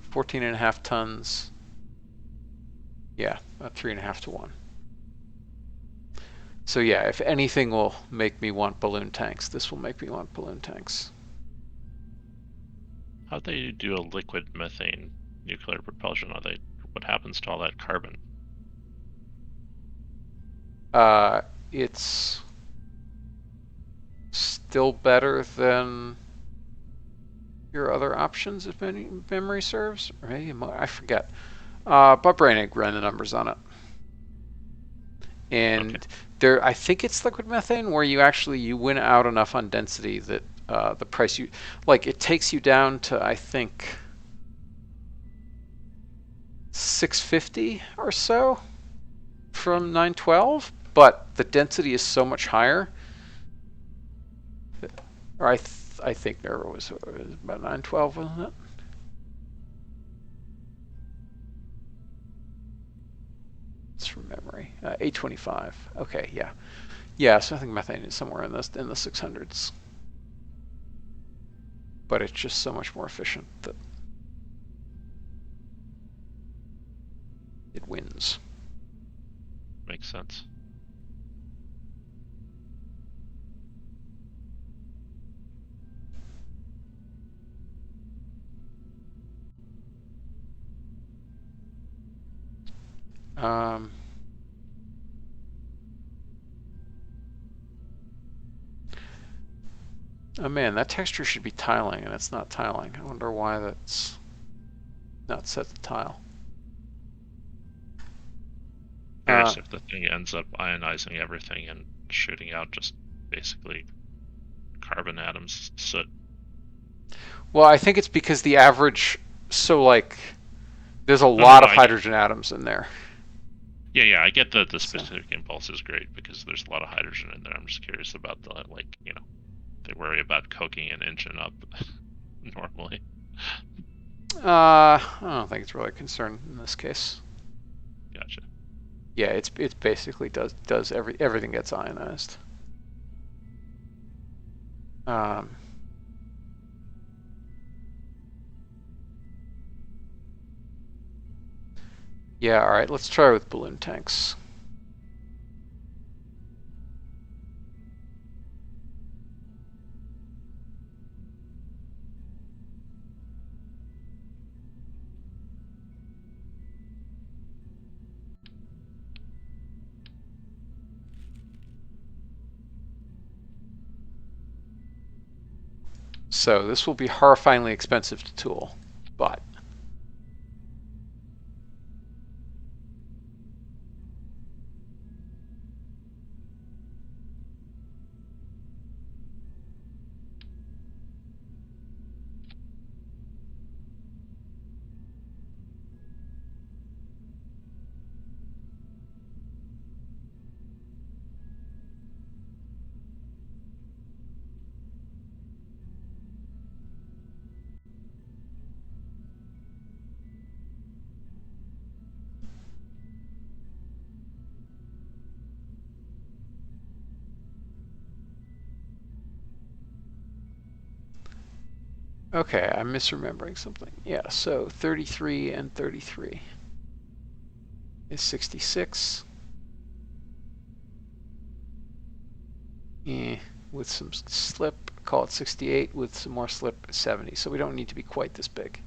A: 14.5 tons. Yeah, about 3.5 to 1. So yeah, if anything will make me want balloon tanks, this will make me want balloon tanks.
B: How'd they do a liquid methane nuclear propulsion? What happens to all that carbon?
A: It's still better than your other options, if memory serves. Or maybe I forget. But Brainig ran the numbers on it. And
B: Okay.
A: there, I think it's liquid methane where you win out enough on density that the price it takes you down to, I think, 650 or so from 912, but the density is so much higher. Or I think there was about 912, wasn't it? It's from memory. 825. Okay, yeah. Yeah, so I think methane is somewhere in the 600s. But it's just so much more efficient that it wins.
B: Makes sense.
A: Um, oh man, that texture should be tiling, and it's not tiling. I wonder why that's not set to tile.
B: Curious if the thing ends up ionizing everything and shooting out just basically carbon atoms, soot.
A: Well, I think it's because the average, there's a lot of hydrogen atoms in there.
B: Yeah, I get that the specific impulse is great because there's a lot of hydrogen in there. I'm just curious about they worry about coking an engine up normally.
A: I don't think it's really a concern in this case.
B: Gotcha.
A: Yeah, it's basically does everything gets ionized. Yeah, all right, let's try with balloon tanks. So this will be horrifyingly expensive to tool, but okay, I'm misremembering something. Yeah, so 33 and 33 is 66. With some slip, call it 68. With some more slip, 70. So we don't need to be quite this big.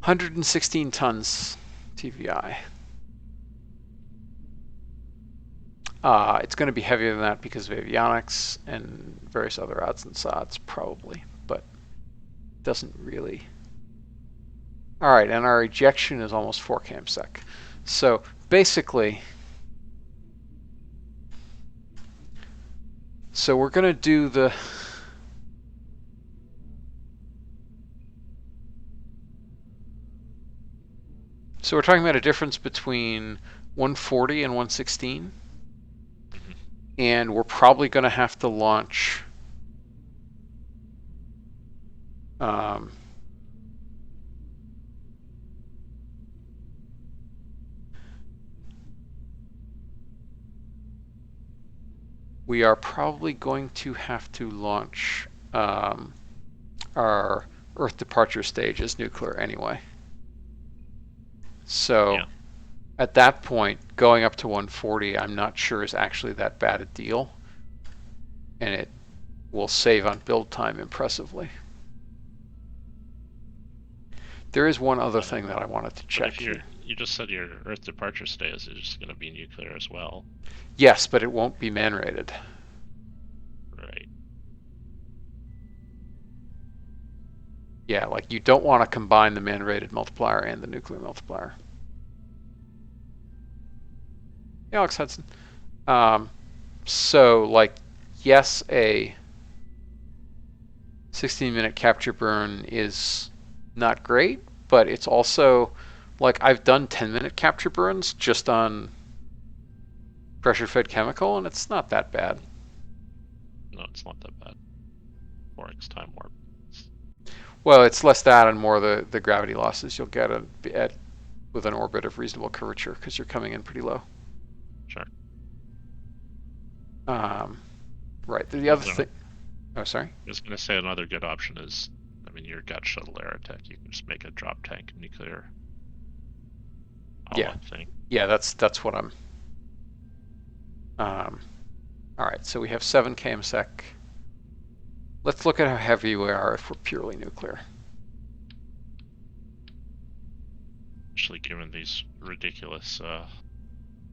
A: $116 TVI. It's going to be heavier than that because of avionics and various other odds and sods, probably, but doesn't really All right, and our ejection is almost 4 kmsec. So basically, so we're going to do the... So we're talking about a difference between 140 and 116.
B: Mhm.
A: And we're probably going to have to launch... we are probably going to have to launch our Earth departure stage as nuclear anyway. So
B: Yeah.
A: at that point, going up to 140, I'm not sure is actually that bad a deal. And it will save on build time impressively. There is one other thing that I wanted to
B: But
A: check
B: if
A: here.
B: you just said your Earth departure stage is just going to be nuclear as well.
A: Yes, but it won't be man-rated.
B: Right.
A: Yeah, like you don't want to combine the man-rated multiplier and the nuclear multiplier. Hey, Alex Hudson. So, like, yes, a 16-minute capture burn is not great, but it's also, like, I've done 10-minute capture burns just on pressure-fed chemical, and it's not that bad.
B: No, it's not that bad. 4x time warp.
A: Well, it's less that and more the gravity losses you'll get with an orbit of reasonable curvature because you're coming in pretty low.
B: Sure.
A: Right. The other thing. Oh, sorry.
B: I was going to say another good option is, I mean, your gut shuttle Aerotech. You can just make a drop tank nuclear.
A: Yeah.
B: Thing.
A: Yeah, that's what I'm. All right. So we have 7 kmsec. Let's look at how heavy we are if we're purely nuclear.
B: Especially given these ridiculous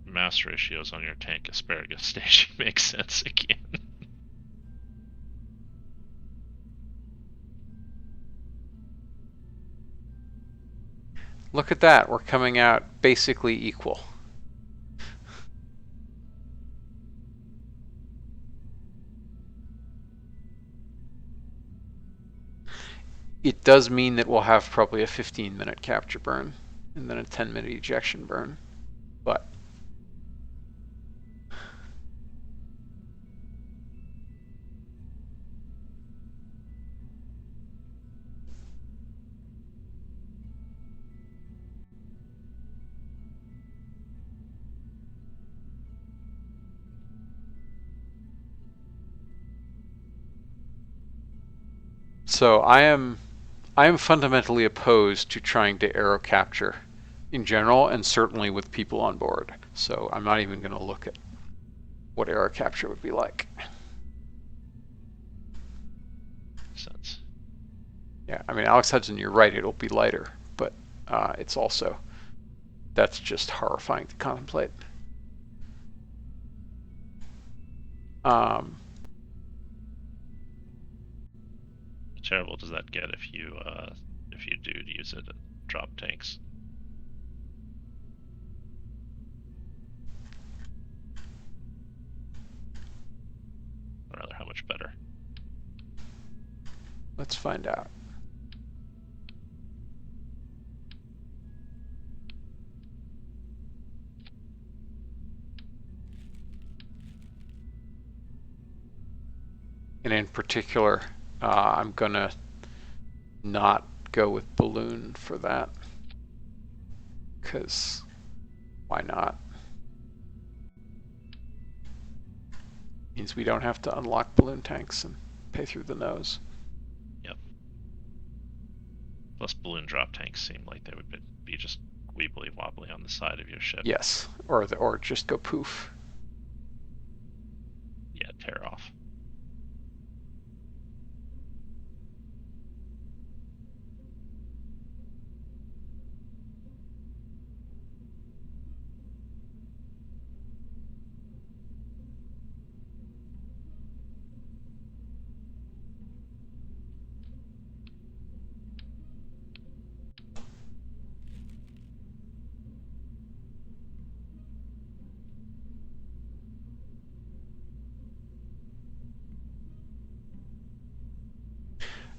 B: mass ratios on your tank asparagus station makes sense again.
A: Look at that. We're coming out basically equal. It does mean that we'll have probably a 15-minute capture burn and then a 10-minute ejection burn. But so I am fundamentally opposed to trying to aero capture in general, and certainly with people on board. So I'm not even going to look at what aero capture would be like.
B: Sense.
A: Yeah, I mean, Alex Hudson, you're right. It'll be lighter, but it's also, that's just horrifying to contemplate. How
B: terrible does that get if you do use it at drop tanks? Or rather, how much better?
A: Let's find out. And in particular, I'm going to not go with balloon for that. Because why not? Means we don't have to unlock balloon tanks and pay through the nose.
B: Yep. Plus, balloon drop tanks seem like they would be just weebly wobbly on the side of your ship.
A: Yes, or just go poof.
B: Yeah, tear off.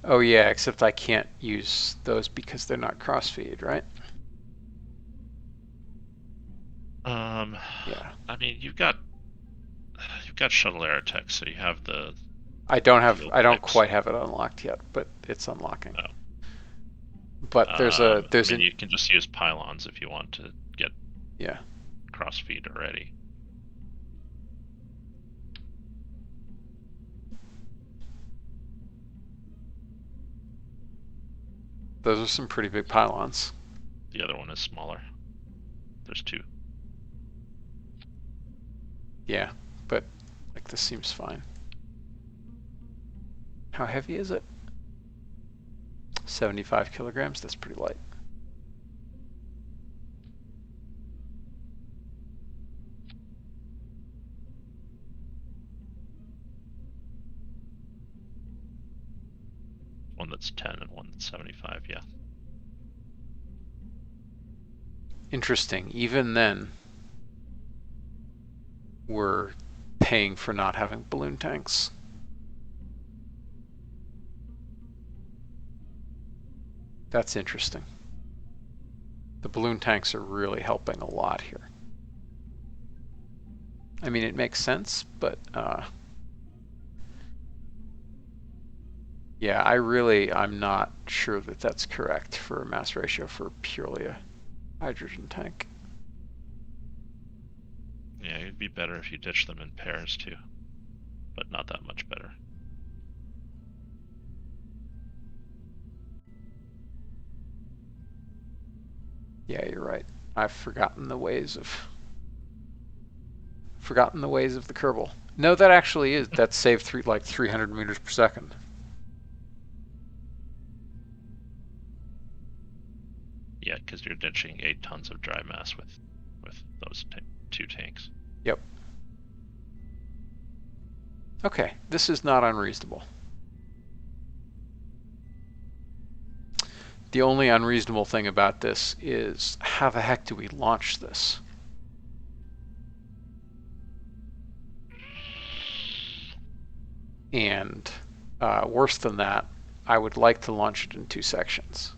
A: Oh yeah, except I can't use those because they're not cross-feed, right? Yeah.
B: I mean, you've got shuttle air tech, so you have the
A: I don't have,
B: field
A: I don't
B: picks.
A: quite have it unlocked yet, but it's unlocking.
B: Oh.
A: But
B: I
A: there's
B: mean,
A: an,
B: you can just use pylons if you want to get
A: yeah.
B: cross feed already.
A: Those are some pretty big pylons.
B: The other one is smaller. There's two.
A: Yeah, but like this seems fine. How heavy is it? 75 kilograms, that's pretty light.
B: One that's 10 and one that's 75, yeah.
A: Interesting. Even then, we're paying for not having balloon tanks. That's interesting. The balloon tanks are really helping a lot here. I mean, it makes sense, but yeah, I'm not sure that that's correct for a mass ratio for purely a hydrogen tank.
B: Yeah, it'd be better if you ditch them in pairs too, but not that much better.
A: Yeah, you're right. I've forgotten the ways of the Kerbal. No, that actually is, that's saved like 300 meters per second.
B: Yeah, because you're ditching 8 tons of dry mass with those two tanks.
A: Yep. Okay, this is not unreasonable. The only unreasonable thing about this is how the heck do we launch this? And worse than that, I would like to launch it in 2 sections.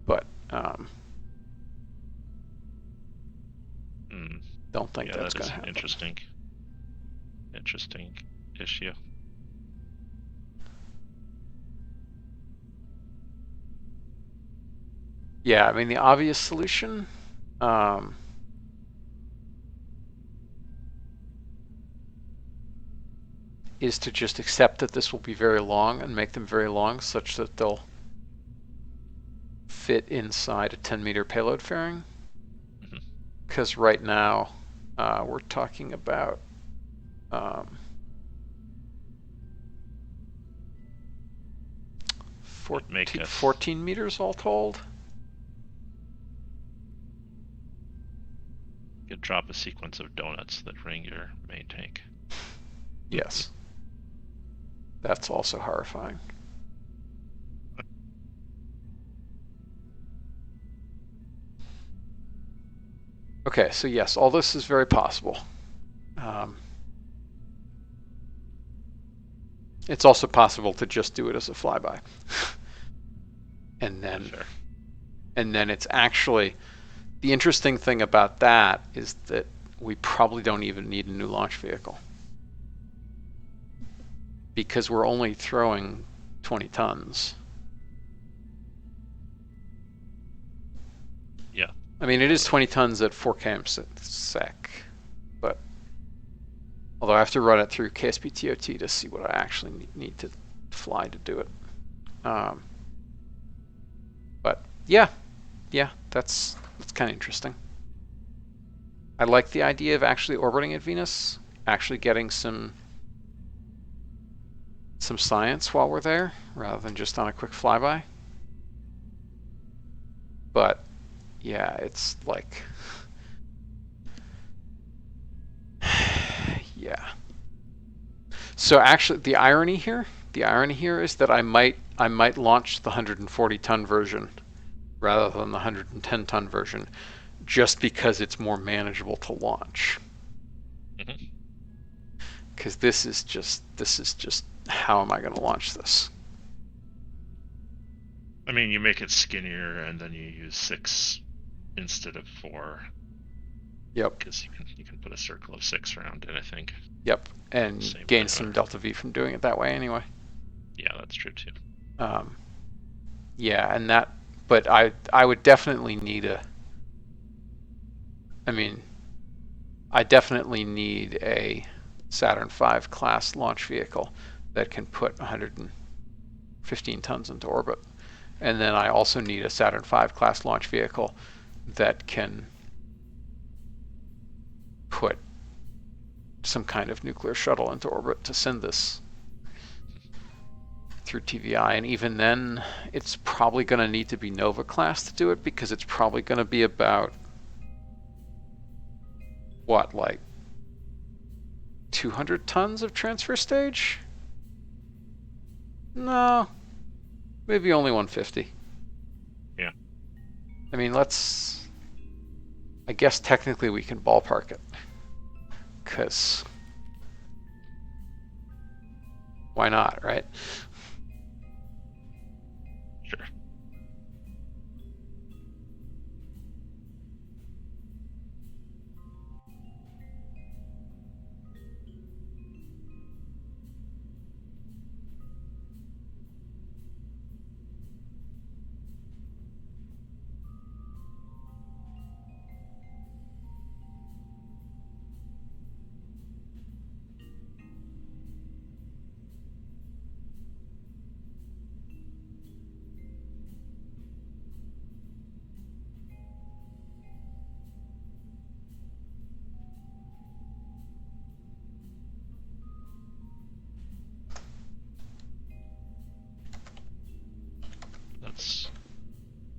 A: But don't think that's going to happen.
B: Interesting issue.
A: Yeah, I mean, the obvious solution is to just accept that this will be very long and make them very long such that they'll fit inside a 10-meter payload fairing. Because right now we're talking about 14 meters all told.
B: You could drop a sequence of donuts that ring your main tank.
A: Yes. That's also horrifying. Okay, so yes, all this is very possible. It's also possible to just do it as a flyby. and then it's actually, the interesting thing about that is that we probably don't even need a new launch vehicle, because we're only throwing 20 tons.
B: Yeah.
A: I mean, it is 20 tons at 4 km sec, but although I have to run it through KSP-TOT to see what I actually need to fly to do it. But yeah, that's kind of interesting. I like the idea of actually orbiting at Venus, actually getting some science while we're there, rather than just on a quick flyby. But yeah, it's like, yeah. So actually, the irony here is that I might launch the 140-ton version rather than the 110-ton version, just because it's more manageable to launch. Because this is just how am I going to launch this?
B: I mean, you make it skinnier and then you use 6 instead of 4.
A: Yep.
B: Because you can put a circle of 6 around it, I think.
A: Yep, and
B: Same
A: gain
B: diameter.
A: some delta V from doing it that way anyway.
B: Yeah, that's true too.
A: Yeah, and that, but I would definitely need a, I mean, I definitely need a Saturn V class launch vehicle that can put 115 tons into orbit. And then I also need a Saturn V class launch vehicle that can put some kind of nuclear shuttle into orbit to send this through TVI. And even then, it's probably going to need to be Nova class to do it, because it's probably going to be about, what, like 200 tons of transfer stage? No, maybe only 150.
B: Yeah.
A: I mean, I guess technically we can ballpark it, because why not, right?
B: Sure.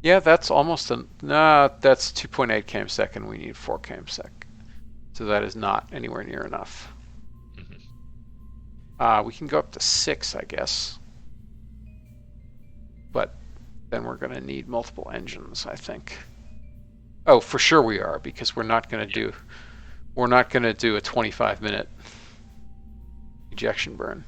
A: Yeah, that's almost nah, that's 2.8 km second. We need 4 km sec. So that is not anywhere near enough. We can go up to 6, I guess. But then we're going to need multiple engines, I think. Oh, for sure we are, because we're not going to do a 25-minute ejection burn.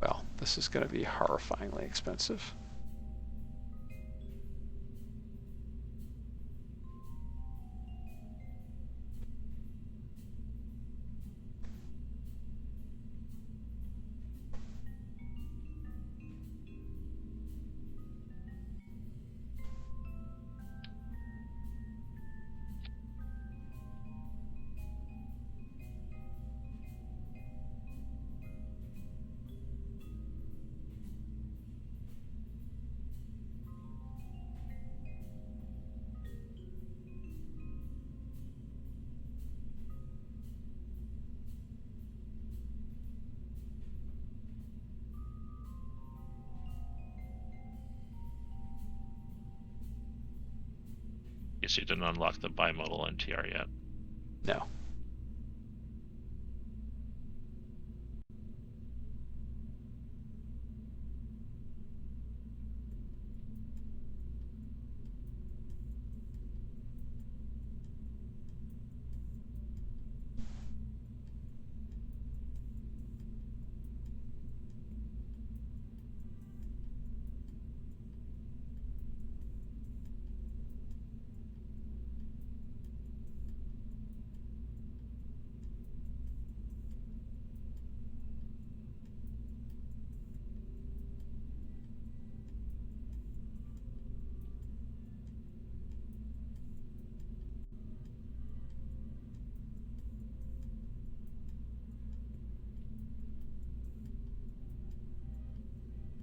A: Well, this is going to be horrifyingly expensive.
B: Guess you didn't unlock the bimodal NTR yet.
A: No.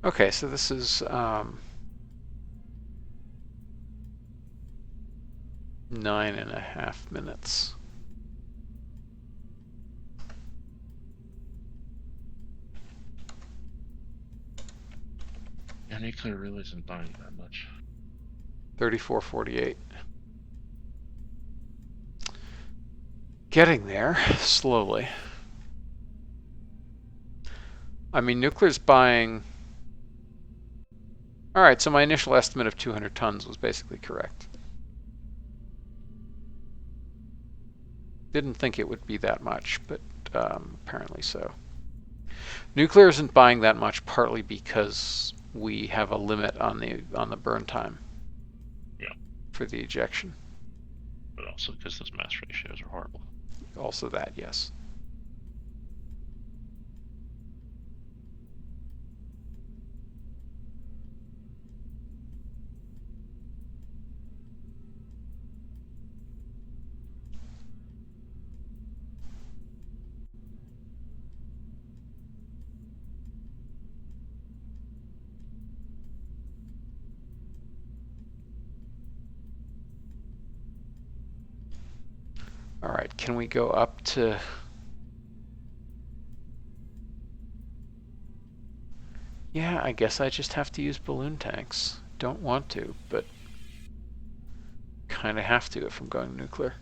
A: Okay, so this is 9.5 minutes.
B: nuclear really isn't buying that much.
A: 34.48. Getting there slowly. I mean, nuclear's buying. All right, so my initial estimate of 200 tons was basically correct. Didn't think it would be that much, but apparently so. Nuclear isn't buying that much, partly because we have a limit on the burn time.
B: Yeah.
A: For the ejection.
B: But also because those mass ratios are horrible.
A: Also that, yes. All right, can we go up to... Yeah, I guess I just have to use balloon tanks. Don't want to, but kind of have to if I'm going nuclear.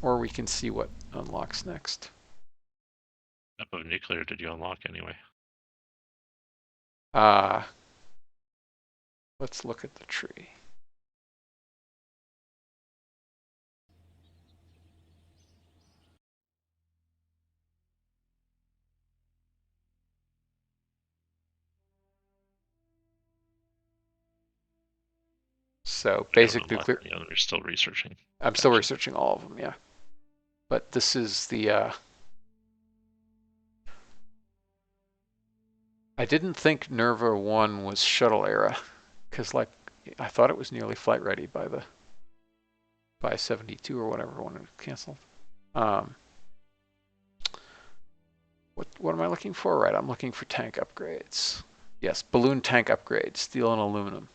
A: Or we can see what unlocks next.
B: What type of nuclear did you unlock anyway?
A: Let's look at the tree. So basic nuclear.
B: You know, you're still researching.
A: I'm still researching all of them, yeah. But this is the. I didn't think Nerva 1 was shuttle era, because like I thought it was nearly flight ready by 72 or whatever when it canceled. What am I looking for? Right, I'm looking for tank upgrades. Yes, balloon tank upgrades, steel and aluminum.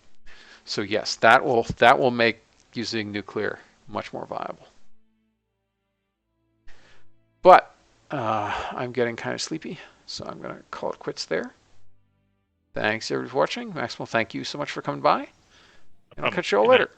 A: So yes, that will make using nuclear much more viable. But I'm getting kind of sleepy, so I'm going to call it quits there. Thanks everybody for watching. Maximal, thank you so much for coming by. And I'll catch you all later.